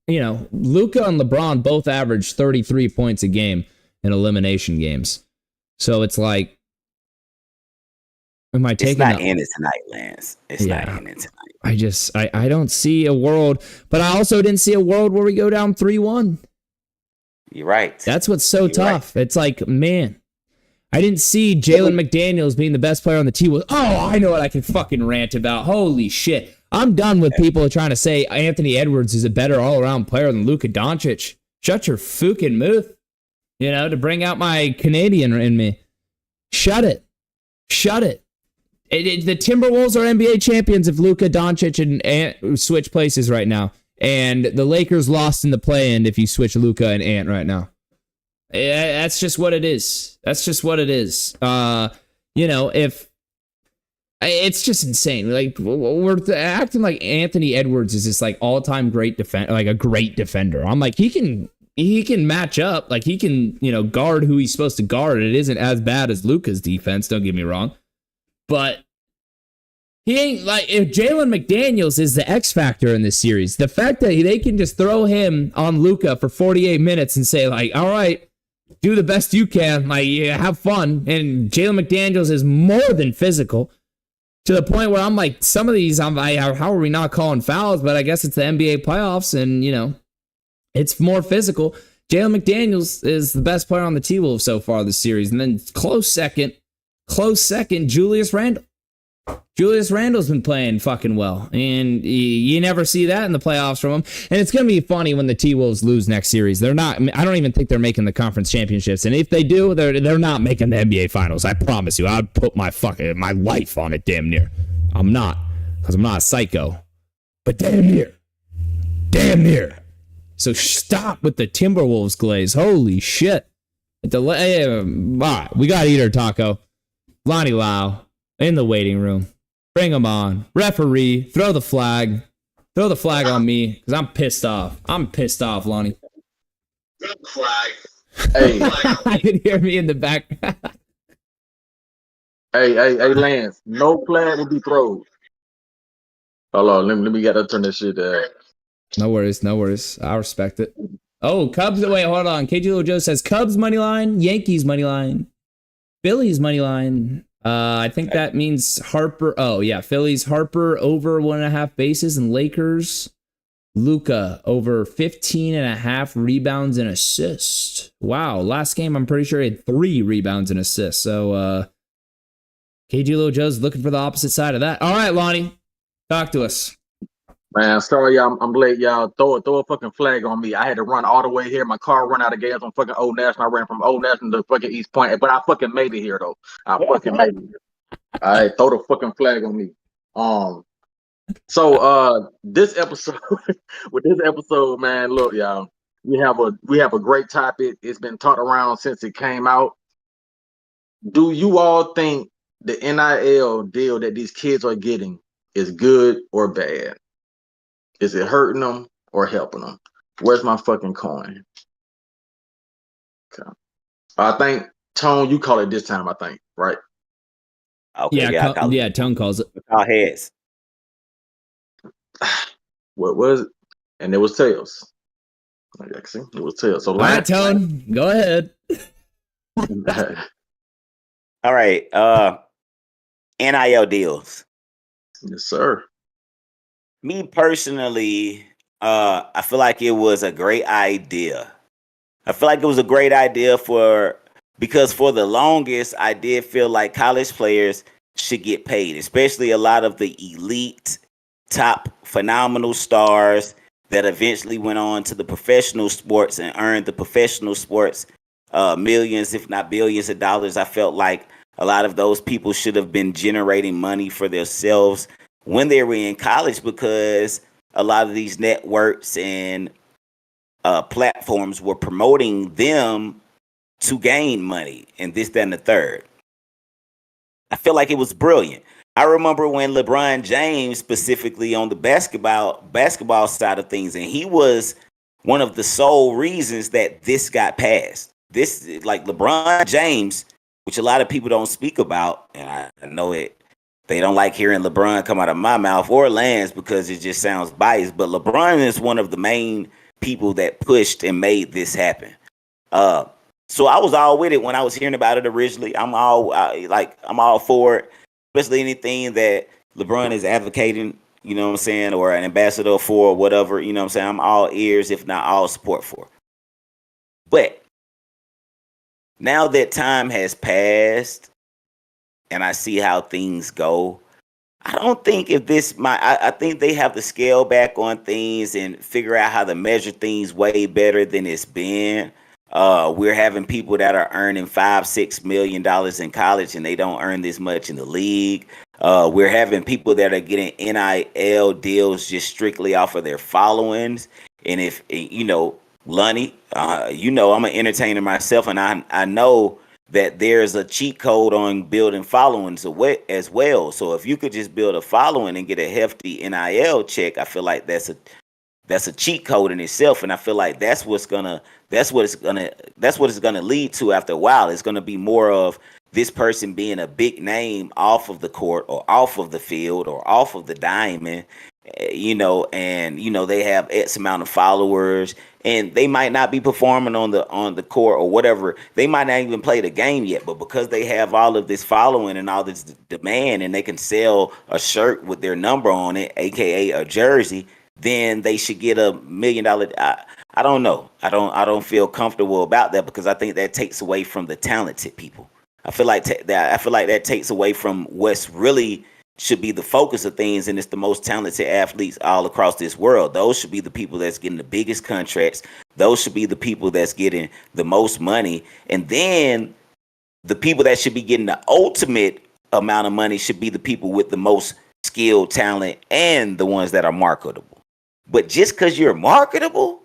You know, Luka and LeBron both averaged 33 points a game in elimination games. So it's like, am I taking? It's not in it tonight, Lance. It's not in it tonight. I don't see a world, but I also didn't see a world where we go down 3-1. You're right. That's what's so tough. Right. It's like, man, I didn't see Jalen McDaniels being the best player on the team. Oh, I know what I can fucking rant about. Holy shit. I'm done with people trying to say Anthony Edwards is a better all-around player than Luka Doncic. Shut your fucking mouth. You know, to bring out my Canadian in me. Shut it. The Timberwolves are NBA champions if Luka Doncic and Ant switch places right now. And the Lakers lost in the play-in if you switch Luka and Ant right now. That's just what it is. You know, if it's just insane. Like, we're acting like Anthony Edwards is this like all-time great defender, like a great defender. I'm like, he can match up. Like, he can, you know, guard who he's supposed to guard. It isn't as bad as Luka's defense, don't get me wrong. But he ain't like, if Jalen McDaniels is the X factor in this series, the fact that they can just throw him on Luka for 48 minutes and say, like, all right, do the best you can, like, have fun. And Jalen McDaniels is more than physical to the point where I'm like, some of these, how are we not calling fouls? But I guess it's the NBA playoffs and, you know, it's more physical. Jalen McDaniels is the best player on the T-Wolves so far this series. And then close second, Julius Randle. Julius Randle's been playing fucking well, and you never see that in the playoffs from him. And it's going to be funny when the T-Wolves lose next series. They're not. I don't even think they're making the conference championships, and if they do, they're not making the NBA finals. I promise you. I'd put my life on it. Damn near. I'm not, because I'm not a psycho, but damn near. So stop with the Timberwolves glaze. Holy shit! All right, we got Eater Taco, Lonnie Lyle in the waiting room. Bring him on. Referee, throw the flag. Throw the flag on me, because I'm pissed off. Lonnie. Good flag. Hey. I can hear me in the back. hey, Lance. No flag will be thrown. Hold on, let me get to turn this shit down. No worries. I respect it. Oh, Cubs. Wait, hold on. KG Little Joe says Cubs money line, Yankees money line, Phillies money line. I think that means Harper. Oh, yeah. Phillies, Harper over 1.5 bases, and Lakers, Luka over 15.5 rebounds and assists. Wow. Last game, I'm pretty sure he had 3 rebounds and assists. So, KG Lil Joe's looking for the opposite side of that. All right, Lonnie, talk to us. Man, sorry, y'all. I'm late, y'all. Throw a fucking flag on me. I had to run all the way here. My car ran out of gas on fucking Old National. I ran from Old National to fucking East Point, but I fucking made it here, though. I fucking made it here. All right, throw the fucking flag on me. So this episode, with this episode, man, look, y'all, we have a great topic. It's been talked around since it came out. Do you all think the NIL deal that these kids are getting is good or bad? Is it hurting them or helping them? Where's my fucking coin? Okay. I think Tone, you call it this time, I think, right? Okay, Yeah, Tone calls it. Call heads. What was it? And it was tails. See, it was tails. So All right, Tone, go ahead. All right. NIL deals. Yes, sir. Me personally, I feel like it was a great idea. Because for the longest, I did feel like college players should get paid, especially a lot of the elite, top, phenomenal stars that eventually went on to the professional sports and earned the professional sports millions, if not billions of dollars. I felt like a lot of those people should have been generating money for themselves when they were in college, because a lot of these networks and platforms were promoting them to gain money and this, that, and the third. I feel like it was brilliant. I remember when LeBron James, specifically on the basketball side of things, and he was one of the sole reasons that this got passed. This, like LeBron James, which a lot of people don't speak about, and I know it. They don't like hearing LeBron come out of my mouth or Lantz because it just sounds biased. But LeBron is one of the main people that pushed and made this happen. So I was all with it when I was hearing about it originally. I'm all for it, especially anything that LeBron is advocating, you know what I'm saying, or an ambassador for, or whatever, you know what I'm saying. I'm all ears, if not all support for. But now that time has passed and I see how things go, I don't think I think they have to scale back on things and figure out how to measure things way better than it's been. We're having people that are earning $5-6 million in college and they don't earn this much in the league. We're having people that are getting NIL deals just strictly off of their followings. And if, Lonnie, I'm an entertainer myself, and I know that there's a cheat code on building followings as well. So if you could just build a following and get a hefty NIL check, I feel like that's a cheat code in itself. And I feel like that's what it's gonna lead to after a while. It's gonna be more of this person being a big name off of the court or off of the field or off of the diamond, and they have X amount of followers, and they might not be performing on the court or whatever. They might not even play the game yet, but because they have all of this following and all this demand, and they can sell a shirt with their number on it, aka a jersey, then they should get $1 million. I don't know. I don't feel comfortable about that, because I think that takes away from the talented people. I feel like that takes away from what's really should be the focus of things, and it's the most talented athletes all across this world. Those should be the people that's getting the biggest contracts. Those should be the people that's getting the most money. And then the people that should be getting the ultimate amount of money should be the people with the most skill, talent, and the ones that are marketable. But just because you're marketable,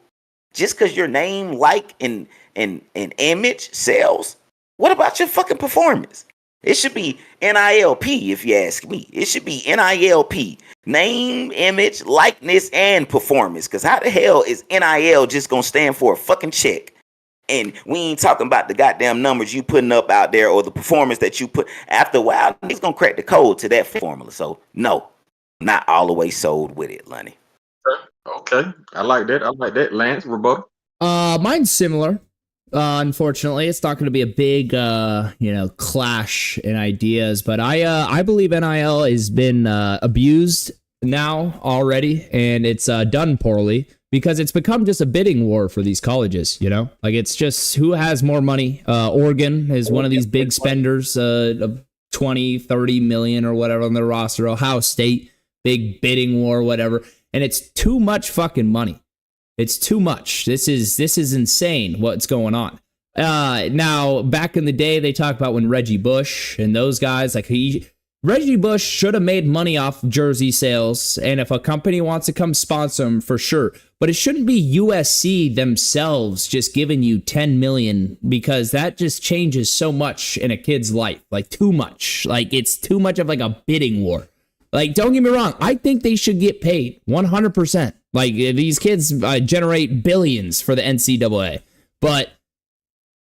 just because your name, like, and image sells, what about your fucking performance? It should be NILP, if you ask me. It should be NILP. Name, image, likeness, and performance. Because how the hell is NIL just going to stand for a fucking check? And we ain't talking about the goddamn numbers you putting up out there or the performance that you put. After a while, he's going to crack the code to that formula. So, no, not all the way sold with it, Lonnie. Okay. I like that. Lantz, rebuttal? Mine's similar. Unfortunately, it's not going to be a big, clash in ideas, but I believe NIL has been abused now already, and it's done poorly because it's become just a bidding war for these colleges. Like, it's just who has more money. Oregon is one of these big spenders of 20, 30 million or whatever on their roster. Ohio State, big bidding war, whatever, and it's too much fucking money. It's too much. This is insane what's going on. Now, back in the day, they talk about when Reggie Bush and those guys, Reggie Bush should have made money off jersey sales, and if a company wants to come sponsor him, for sure. But it shouldn't be USC themselves just giving you $10 million, because that just changes so much in a kid's life. Like, too much. Like, it's too much of like a bidding war. Like, don't get me wrong. I think they should get paid 100%. Like, these kids generate billions for the NCAA. But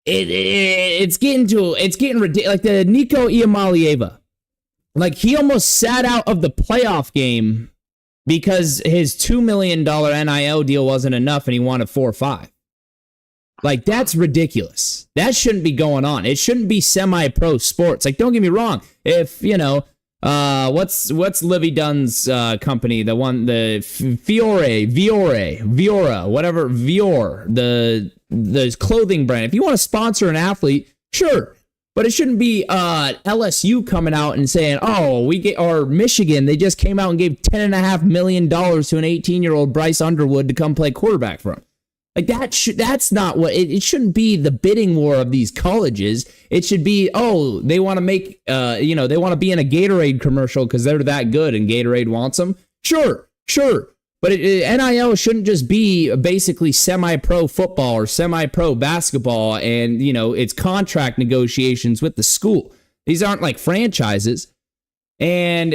it's getting ridiculous. Like the Nico Iamalieva, like he almost sat out of the playoff game because his $2 million NIL deal wasn't enough and he wanted 4 or 5. Like, that's ridiculous. That shouldn't be going on. It shouldn't be semi-pro sports. Like, don't get me wrong. If, what's Livy Dunn's company? The one, the Viora, whatever, the clothing brand. If you want to sponsor an athlete, sure. But it shouldn't be LSU coming out and saying, or Michigan, they just came out and gave $10.5 million to an 18-year-old Bryce Underwood to come play quarterback for him. Like that's not what it shouldn't be. The bidding war of these colleges. It should be, they want to make, they want to be in a Gatorade commercial because they're that good and Gatorade wants them. Sure. But NIL shouldn't just be basically semi-pro football or semi-pro basketball and, it's contract negotiations with the school. These aren't like franchises. And,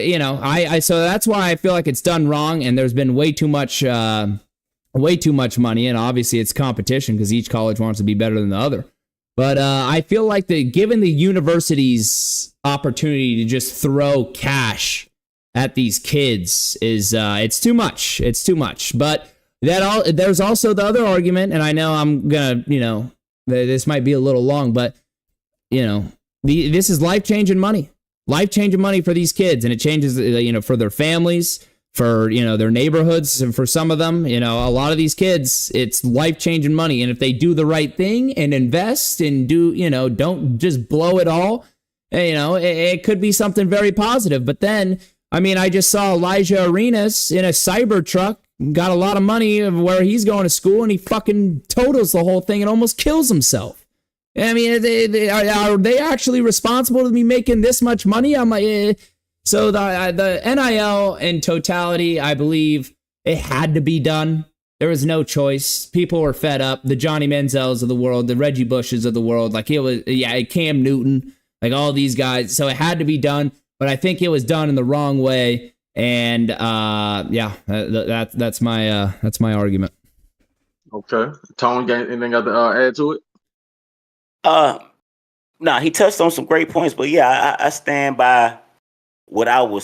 so that's why I feel like it's done wrong and there's been way too much money, and obviously it's competition because each college wants to be better than the other. But I feel like given the university's opportunity to just throw cash at these kids is it's too much. It's too much. But there's also the other argument, and I know I'm gonna this might be a little long, but this is life-changing money for these kids, and it changes for their families, for their neighborhoods, and for some of them, a lot of these kids, it's life-changing money. And if they do the right thing and invest and don't just blow it all, it could be something very positive. But then, I just saw Elijah Arenas in a cyber truck, got a lot of money of where he's going to school, and he fucking totals the whole thing and almost kills himself. Are they actually responsible to be making this much money? I'm like, So the NIL in totality, I believe it had to be done. There was no choice. People were fed up. The Johnny Manziels of the world, the Reggie Bushes of the world, like Cam Newton, like all these guys. So it had to be done, but I think it was done in the wrong way. And that's my argument. Okay, Tone, anything got to add to it? No, he touched on some great points, but yeah, I stand by what I'm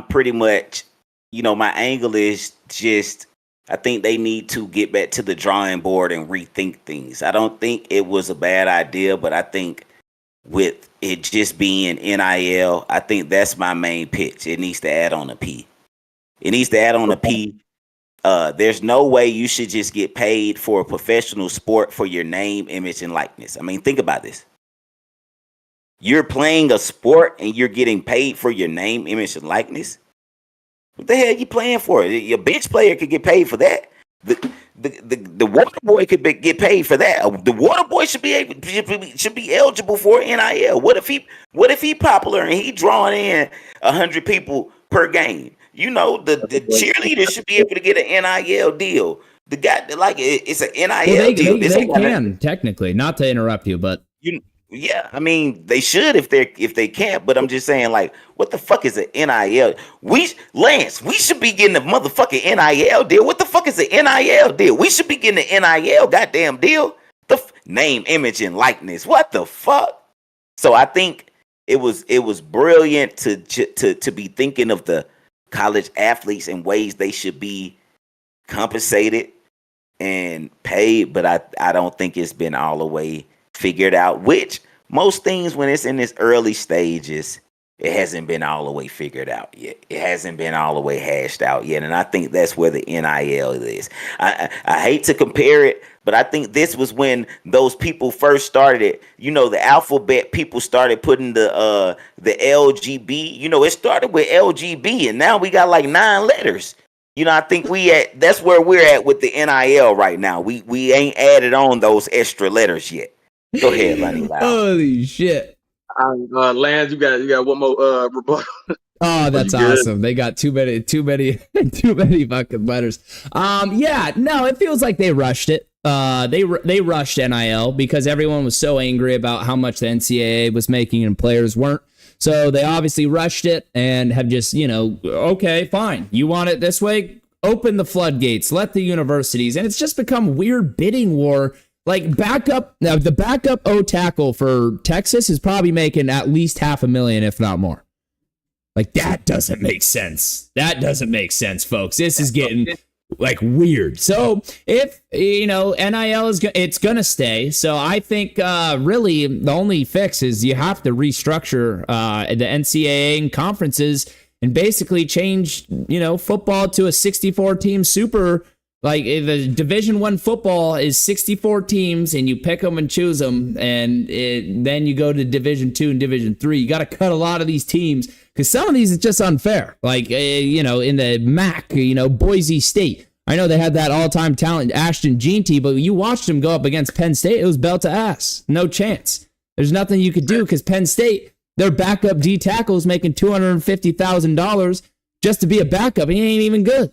pretty much, my angle is just, I think they need to get back to the drawing board and rethink things. I don't think it was a bad idea, but I think with it just being NIL, I think that's my main pitch. It needs to add on a P. There's no way you should just get paid for a professional sport for your name, image, and likeness. Think about this. You're playing a sport and you're getting paid for your name, image, and likeness. What the hell are you playing for? Your bench player could get paid for that. The water boy could get paid for that. The water boy should be eligible for NIL. What if he popular and he drawing in 100 people per game? The cheerleader should be able to get an NIL deal. The guy, it's an NIL deal. They can technically, not to interrupt you, but yeah, they should if they can't. But I'm just saying, what the fuck is an NIL? Lance, we should be getting a motherfucking NIL deal. What the fuck is an NIL deal? We should be getting an NIL goddamn deal. Name, image, and likeness. What the fuck? So I think it was brilliant to be thinking of the college athletes in ways they should be compensated and paid, but I don't think it's been all the way figured out, which most things when it's in its early stages, it hasn't been all the way figured out yet. It hasn't been all the way hashed out yet. And I think that's where the NIL is. I hate to compare it, but I think this was when those people first started it. The alphabet people started putting the LGB. It started with LGB and now we got 9 letters. I think that's where we're at with the NIL right now. We ain't added on those extra letters yet. Go ahead, Lonnie Lyle. Holy shit. Lance, you got one more rebuttal. Oh, that's awesome. They got too many fucking letters. It feels like they rushed it. They rushed NIL because everyone was so angry about how much the NCAA was making and players weren't. So they obviously rushed it and have just, okay, fine. You want it this way? Open the floodgates. Let the universities. And it's just become weird bidding war Like backup, now the backup O tackle for Texas is probably making at least $500,000, if not more. Like that doesn't make sense. That doesn't make sense, folks. This is getting like weird. So if NIL it's gonna stay. So I think really the only fix is you have to restructure the NCAA and conferences and basically change football to a 64 team super. Like the Division I football is 64 teams, and you pick them and choose them, and then you go to Division II and Division III. You got to cut a lot of these teams because some of these is just unfair. Like in the MAC, Boise State. I know they had that all-time talent Ashton Jeanty, but you watched him go up against Penn State. It was belt to ass, no chance. There's nothing you could do because Penn State, their backup D tackle is making $250,000 just to be a backup. He ain't even good.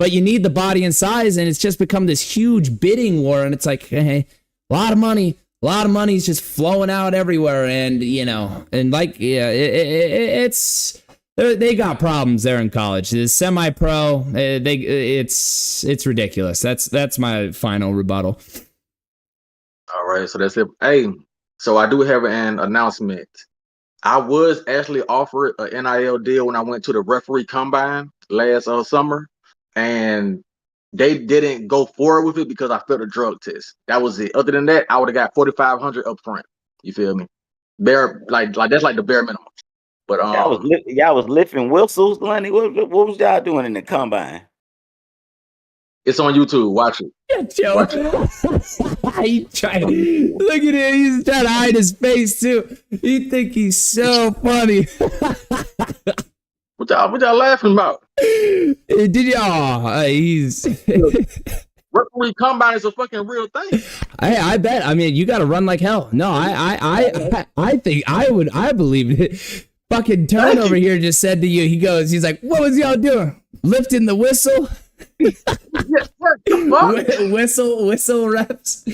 But you need the body and size, and it's just become this huge bidding war. And it's like, hey, a lot of money is just flowing out everywhere. And it's they got problems there in college. The semi-pro, it's ridiculous. That's my final rebuttal. All right, so that's it. Hey, so I do have an announcement. I was actually offered an NIL deal when I went to the referee combine last summer. And they didn't go forward with it because I failed a drug test. That was it. Other than that, I would have got $4,500 up front. You feel me? Bare like that's like the bare minimum. But y'all was lifting whistles, Lonnie. What was y'all doing in the combine? It's on YouTube. Watch it. Watch it. Look at him. He's trying to hide his face too. You think he's so funny. What y'all laughing about? Did y'all? He's referee combine is a fucking real thing. I bet. I mean, you got to run like hell. No, I think I believe it. Fucking Tone over here just said to you. He's like, what was y'all doing? Lifting the whistle? Whistle reps.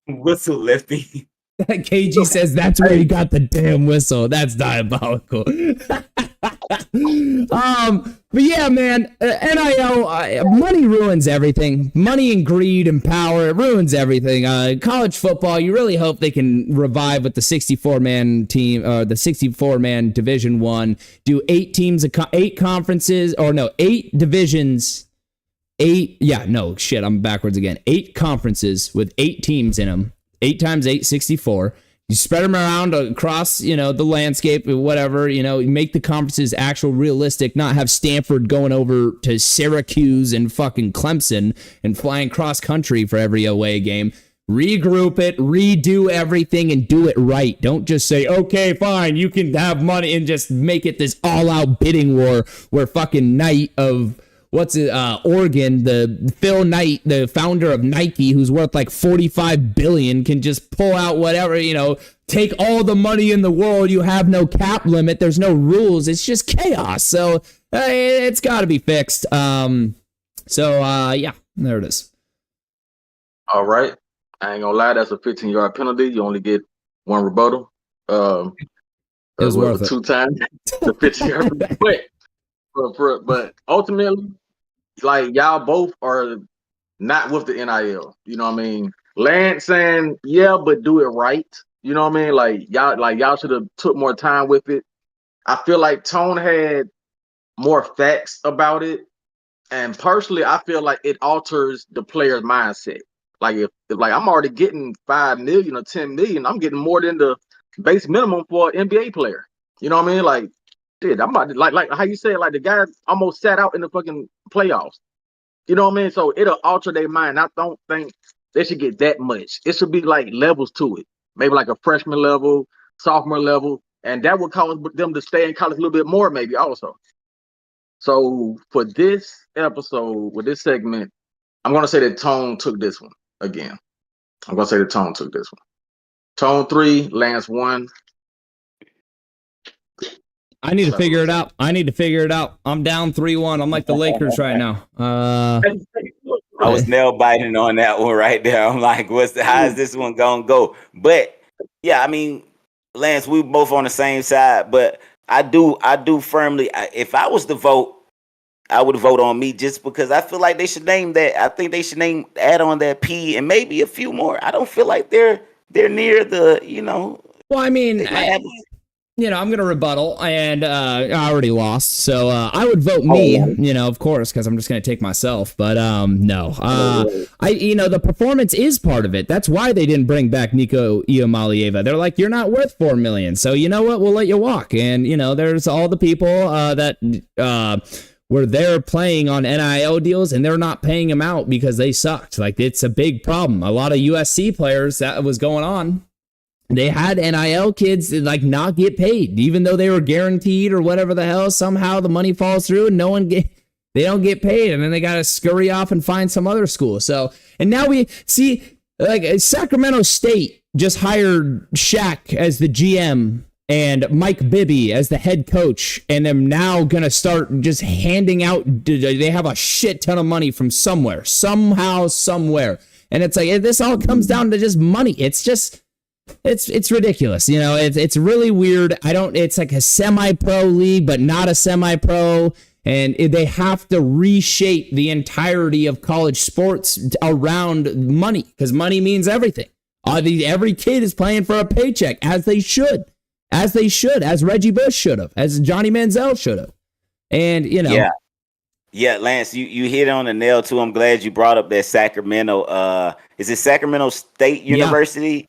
Whistle lifting. KG says that's where he got the damn whistle. That's diabolical. But yeah, man, NIL, money ruins everything. Money and greed and power, it ruins everything. College football, you really hope they can revive with the 64-man team, or the 64-man Division I. Do 8 teams, 8 conferences, or no, 8 divisions. I'm backwards again. 8 conferences with 8 teams in them. 8 times 8, 64. You spread them around across, the landscape or whatever, make the conferences actual realistic, not have Stanford going over to Syracuse and fucking Clemson and flying cross country for every away game. Regroup it, redo everything, and do it right. Don't just say, okay, fine, you can have money, and just make it this all-out bidding war where fucking Knight of... Oregon, the Phil Knight, the founder of Nike, who's worth like $45 billion, can just pull out whatever, take all the money in the world. You have no cap limit. There's no rules. It's just chaos. So it's got to be fixed. Yeah, there it is. All right. I ain't gonna lie. That's a 15-yard penalty. You only get 1 rebuttal. It was worth it. 2 times the 15-yard. But ultimately, like y'all both are not with the NIL. You know what I mean? Lantz saying, yeah, but do it right. You know what I mean? Like y'all should have took more time with it. I feel like Tone had more facts about it. And personally, I feel like it alters the player's mindset. Like if I'm already getting 5 million or 10 million, I'm getting more than the base minimum for an NBA player. You know what I mean? Like, dude, I'm about to, like how you said, like the guy almost sat out in the fucking playoffs. You know what I mean? So it'll alter their mind. I don't think they should get that much. It should be like levels to it. Maybe like a freshman level, sophomore level, and that would cause them to stay in college a little bit more, maybe also. So for this episode, with this segment, I'm gonna say that Tone took this one again. I'm gonna say that Tone took this one. Tone 3, Lantz 1. I need to figure it out. I'm down 3-1. I'm like the Lakers right now. I was nail biting on that one right there. I'm like, how is this one gonna go? But yeah, I mean, Lantz, we both on the same side, but I do firmly, if I was to vote, I would vote on me just because I feel like they should name that. I think they should add on that P and maybe a few more. I don't feel like they're near the, Well, I mean, have, I'm going to rebuttal, and I already lost, so I would vote me, of course, because I'm just going to take myself, but no. The performance is part of it. That's why they didn't bring back Nico Iamalieva. They're like, you're not worth $4 million, so you know what? We'll let you walk. And, there's all the people that were there playing on NIL deals, and they're not paying them out because they sucked. Like, it's a big problem. A lot of USC players, that was going on. They had NIL kids like not get paid, even though they were guaranteed or whatever the hell. Somehow the money falls through and they don't get paid, and then they got to scurry off and find some other school. So, and now we see like Sacramento State just hired Shaq as the GM and Mike Bibby as the head coach, and they're now gonna start just handing out. They have a shit ton of money from somewhere, somehow, somewhere, and it's like this all comes down to just money. It's just. It's ridiculous, it's really weird. It's like a semi-pro league, but not a semi-pro, and they have to reshape the entirety of college sports around money, because money means everything. Every kid is playing for a paycheck, as they should, as Reggie Bush should have, as Johnny Manziel should have, and Yeah, Lance, you hit on the nail too. I'm glad you brought up that Sacramento. Is it Sacramento State University?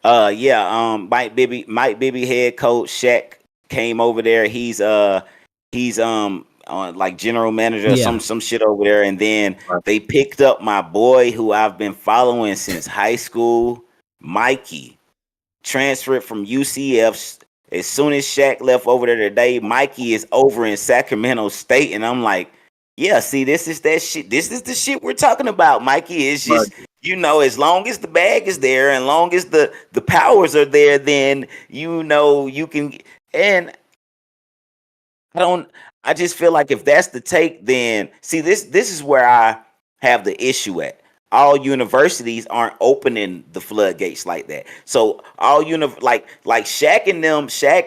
Mike Bibby head coach Shaq came over there. He's on like general manager or some shit over there, and then they picked up my boy who I've been following since high school, Mikey, transferred from UCF. As soon as Shaq left over there today, Mikey is over in Sacramento State, and I'm like, yeah, see, this is that shit. This is the shit we're talking about. Mikey is just. As long as the bag is there and long as the powers are there, then you can. And I just feel like if that's the take, then see this is where I have the issue at. All universities aren't opening the floodgates like that. So all like Shaq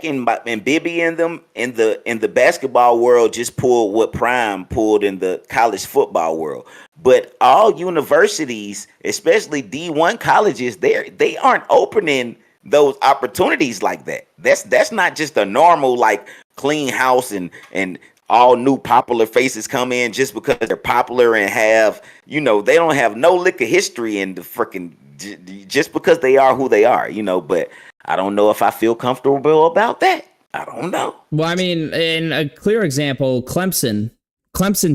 and Bibby and them in the basketball world just pulled what Prime pulled in the college football world. But all universities, especially D1 colleges, they aren't opening those opportunities like that. That's not just a normal like clean house and all new popular faces come in just because they're popular and have, they don't have no lick of history in the freaking, just because they are who they are, but I don't know if I feel comfortable about that. I don't know. Well, I mean, in a clear example, Clemson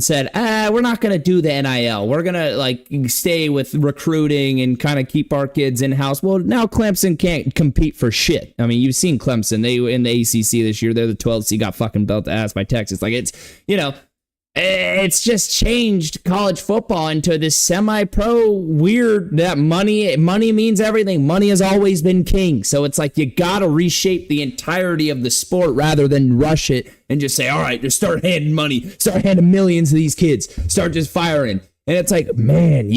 said, we're not going to do the NIL. We're going to stay with recruiting and kind of keep our kids in-house. Well, now Clemson can't compete for shit. I mean, you've seen Clemson. They in the ACC this year. They're the 12th seed, got fucking belt ass by Texas. Like, it's just changed college football into this semi-pro weird that money means everything. Money has always been king. So it's like you got to reshape the entirety of the sport rather than rush it and just say, all right, just start handing money, start handing millions to these kids, start just firing. And it's like, man,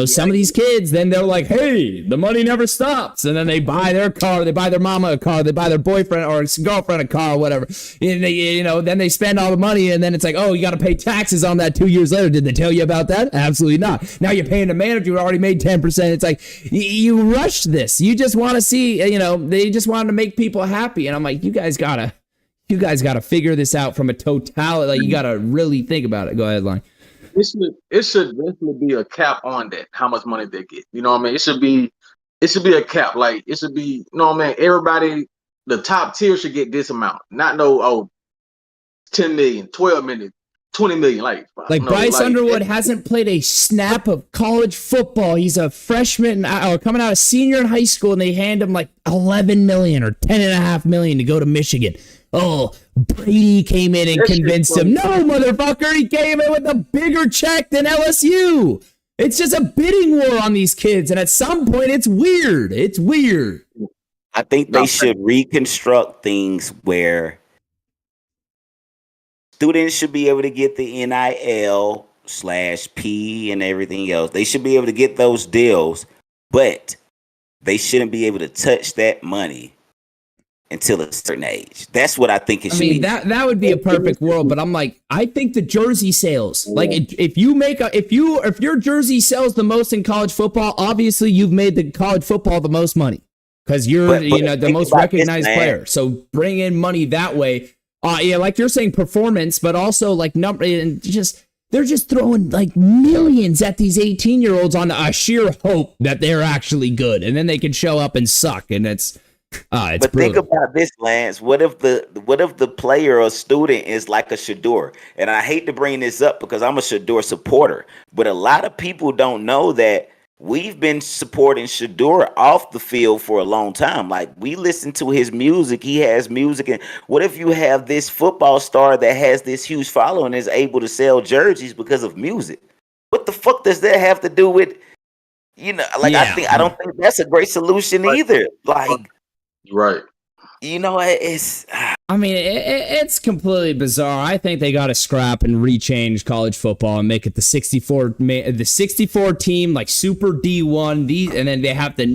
some of these kids, then they're like, hey, the money never stops. And then they buy their car, they buy their mama a car, they buy their boyfriend or girlfriend a car or whatever. And they, then they spend all the money, and then it's like, oh, you got to pay taxes on that 2 years later. Did they tell you about that? Absolutely not. Now you're paying the manager who already made 10%. It's like, you rushed this. You just want to see, they just wanted to make people happy. And I'm like, you guys got to figure this out from a totality. Like, you got to really think about it. Go ahead, Lonnie. It should definitely be a cap on that, how much money they get. You know what I mean? It should be a cap. Like, it should be, you know what I mean? Everybody, the top tier should get this amount. Not 10 million, 12 million, 20 million. Like Bryce Underwood hasn't played a snap of college football. He's a freshman or coming out a senior in high school, and they hand him like 11 million or 10.5 million to go to Michigan. Oh, Brady came in and convinced him. No, motherfucker, he came in with a bigger check than LSU. It's just a bidding war on these kids, and at some point, it's weird. It's weird. I think they should reconstruct things where students should be able to get the NIL/P and everything else. They should be able to get those deals, but they shouldn't be able to touch that money until a certain age. That's what I think it should be. That would be a perfect world, but I'm like, I think the jersey sales, like if your jersey sells the most in college football, obviously you've made the college football the most money because you're the most recognized player. So bring in money that way. Yeah, like you're saying performance, but also like number and just they're just throwing like millions at these 18-year-olds on a sheer hope that they're actually good, and then they can show up and suck, and it's but brutal. Think about this, Lance. What if the player or student is like a Shador? And I hate to bring this up because I'm a Shador supporter, but a lot of people don't know that we've been supporting Shador off the field for a long time. Like, we listen to his music. He has music. And what if you have this football star that has this huge following and is able to sell jerseys because of music? What the fuck does that have to do with, I don't think that's a great solution either. Like, right. It's. It's completely bizarre. I think they got to scrap and rechange college football and make it the 64 team, like Super D1. And then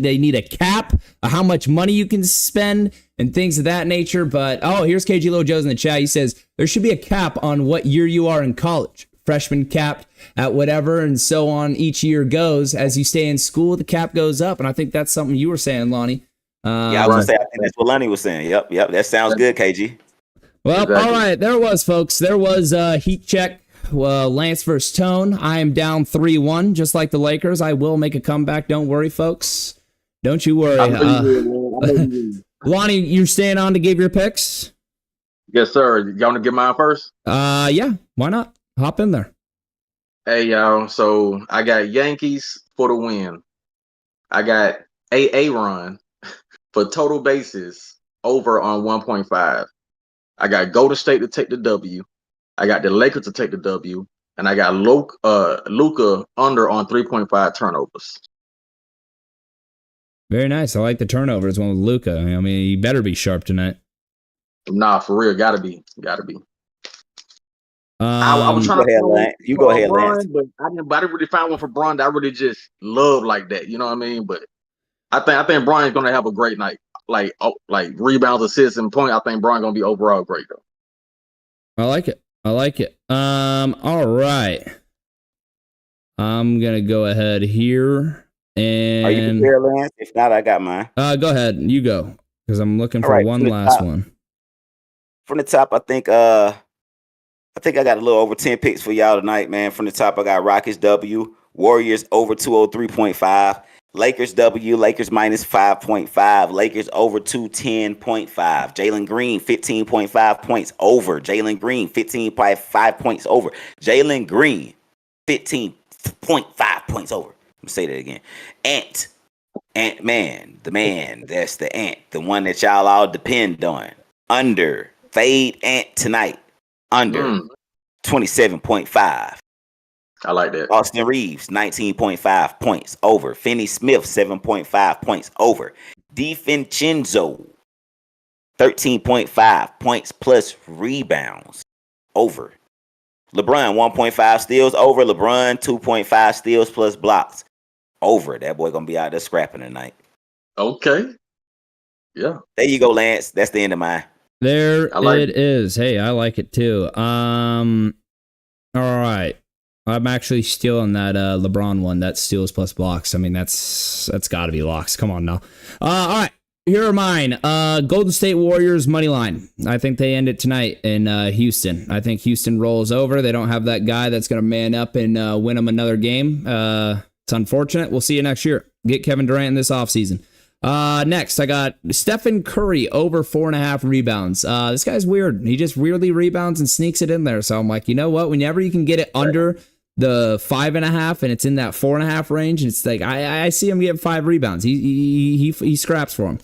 they need a cap of how much money you can spend and things of that nature. But here's KG Low Joe's in the chat. He says there should be a cap on what year you are in college. Freshman capped at whatever, and so on. Each year goes as you stay in school. The cap goes up, and I think that's something you were saying, Lonnie. I was gonna say, I think that's what Lonnie was saying. Yep. That sounds good, KG. Well, exactly. All right. There was, folks. There was heat check. Lantz versus Tone. I am down 3-1, just like the Lakers. I will make a comeback. Don't worry, folks. Don't you worry. Lonnie, you're staying on to give your picks? Yes, sir. You want to give mine first? Yeah. Why not? Hop in there. Hey, y'all. So I got Yankees for the win. I got AA run for total bases over on 1.5. I got Golden State to take the W. I got the Lakers to take the W. And I got Luka under on 3.5 turnovers. Very nice. I like the turnovers one with Luka. I mean, he better be sharp tonight. Nah, for real. Gotta be. I was trying to go ahead, Lance. But I didn't really find one for Bron that I really just love like that. You know what I mean? But I think Brian's gonna have a great night. Like rebounds, assists, and points. I think Brian's gonna be overall great though. I like it. All right. I'm gonna go ahead here and. Are you prepared, Lance? If not, I got mine. Go ahead. You go because I'm looking for one last one. From the top, I think I got a little over 10 picks for y'all tonight, man. From the top, I got Rockets W, Warriors over 203.5. Lakers W, Lakers minus 5.5. Lakers over 210.5. Jalen Green, 15.5 points over. Jalen Green, 15.5 points over. Jalen Green, 15.5 points over. Let me say that again. Ant-Man, the man, that's the Ant, the one that y'all all depend on. Under, fade Ant tonight. Under 27.5. I like that. Austin Reeves, 19.5 points over. Finney Smith, 7.5 points over. DiVincenzo, 13.5 points plus rebounds over. LeBron, 1.5 steals over. LeBron, 2.5 steals plus blocks over. That boy gonna be out there scrapping tonight. Okay. Yeah. There you go, Lance. That's the end of mine. There it is. Hey, I like it too. All right. I'm actually stealing that LeBron one. That steals plus blocks. I mean, that's got to be locks. Come on now. All right. Here are mine. Golden State Warriors money line. I think they end it tonight in Houston. I think Houston rolls over. They don't have that guy that's going to man up and win them another game. It's unfortunate. We'll see you next year. Get Kevin Durant this offseason. Next, I got Stephen Curry over 4.5 rebounds. This guy's weird. He just weirdly rebounds and sneaks it in there. So I'm like, you know what? Whenever you can get it under the 5.5 and it's in that 4.5 range, and it's like I see him get 5 rebounds. He scraps for him.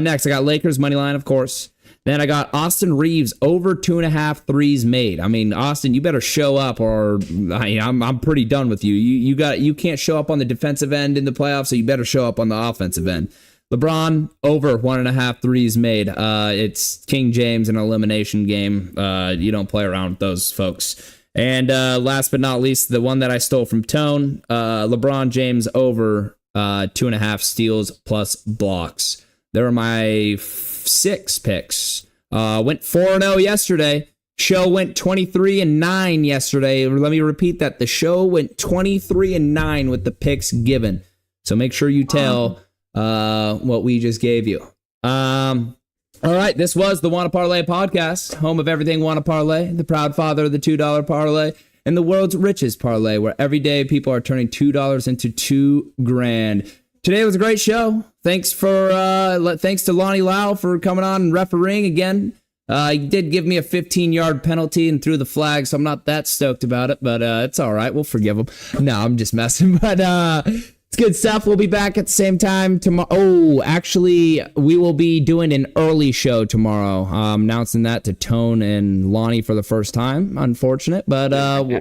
Next, I got Lakers money line, of course. Then I got Austin Reeves over 2.5 threes made. I mean, Austin, you better show up, or I'm pretty done with you. You can't show up on the defensive end in the playoffs, so you better show up on the offensive end. LeBron over 1.5 threes made. It's King James, an elimination game. You don't play around with those folks. And last but not least, the one that I stole from Tone, LeBron James over 2.5 steals plus blocks. There are my 6 picks. Went 4-0 yesterday. Show went 23-9 yesterday. Let me repeat that. The show went 23-9 with the picks given. So make sure you tell what we just gave you. All right, this was the Wanna Parlay Podcast, home of everything Wanna Parlay, the proud father of the $2 parlay, and the world's richest parlay, where every day people are turning $2 into $2,000. Today was a great show. Thanks to Lonnie Lyle for coming on and refereeing again. He did give me a 15-yard penalty and threw the flag, so I'm not that stoked about it, but it's all right. We'll forgive him. No, I'm just messing, but it's good stuff. We'll be back at the same time tomorrow. Oh, actually, we will be doing an early show tomorrow. Announcing that to Tone and Lonnie for the first time. Unfortunate, but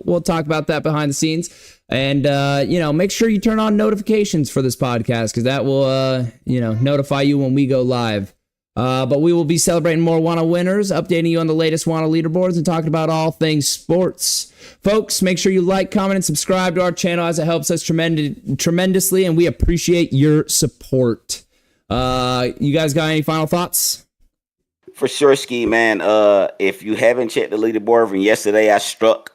we'll talk about that behind the scenes. And, make sure you turn on notifications for this podcast, because that will, notify you when we go live. But we will be celebrating more Wanna winners, updating you on the latest Wanna leaderboards, and talking about all things sports. Folks, make sure you like, comment, and subscribe to our channel, as it helps us tremendously, and we appreciate your support. You guys got any final thoughts? For sure, Ski, man. If you haven't checked the leaderboard from yesterday, I struck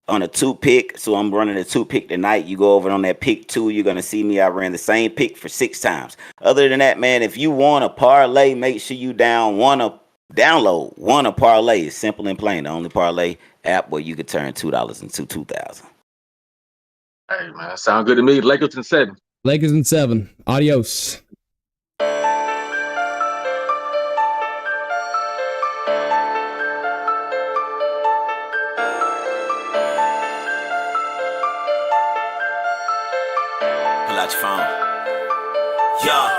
on a 2-pick, so I'm running a 2-pick tonight. You go over on that pick 2, you're going to see me. I ran the same pick for 6 times. Other than that, man, if you want a parlay, make sure you download Wanna Parlay. It's simple and plain. The only parlay app where you could turn $2 into $2,000. Hey, man, sound good to me. Lakers in 7. Lakers in 7. Adios. Your phone. Yeah,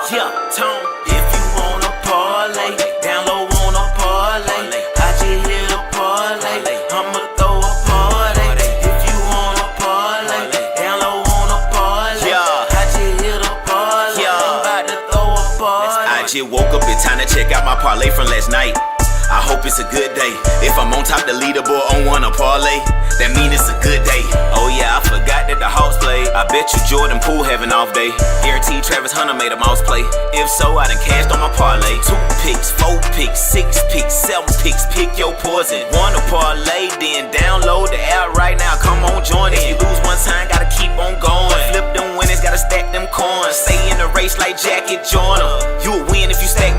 Tone. If you wanna parlay, download Wanna Parlay. I just hit a parlay. I'ma throw a party. If you wanna parlay, download Wanna Parlay. I just hit a parlay. I'm about to throw a party. I just woke up, it's time to check out my parlay from last night. I hope it's a good day. If I'm on top the leaderboard on Wanna Parlay, that mean it's a good day. Oh yeah, I forgot that the Hawks played. I bet you Jordan Poole have an off day. Guaranteed Travis Hunter made a mouse play. If so, I done cashed on my parlay. 2 picks, 4 picks, 6 picks, 7 picks. Pick your poison. Wanna Parlay, then download the app right now. Come on, join it. You lose one time, gotta keep on going. Flip them winners, gotta stack them coins. Stay in the race like Jackie Joyner. You will win if you stack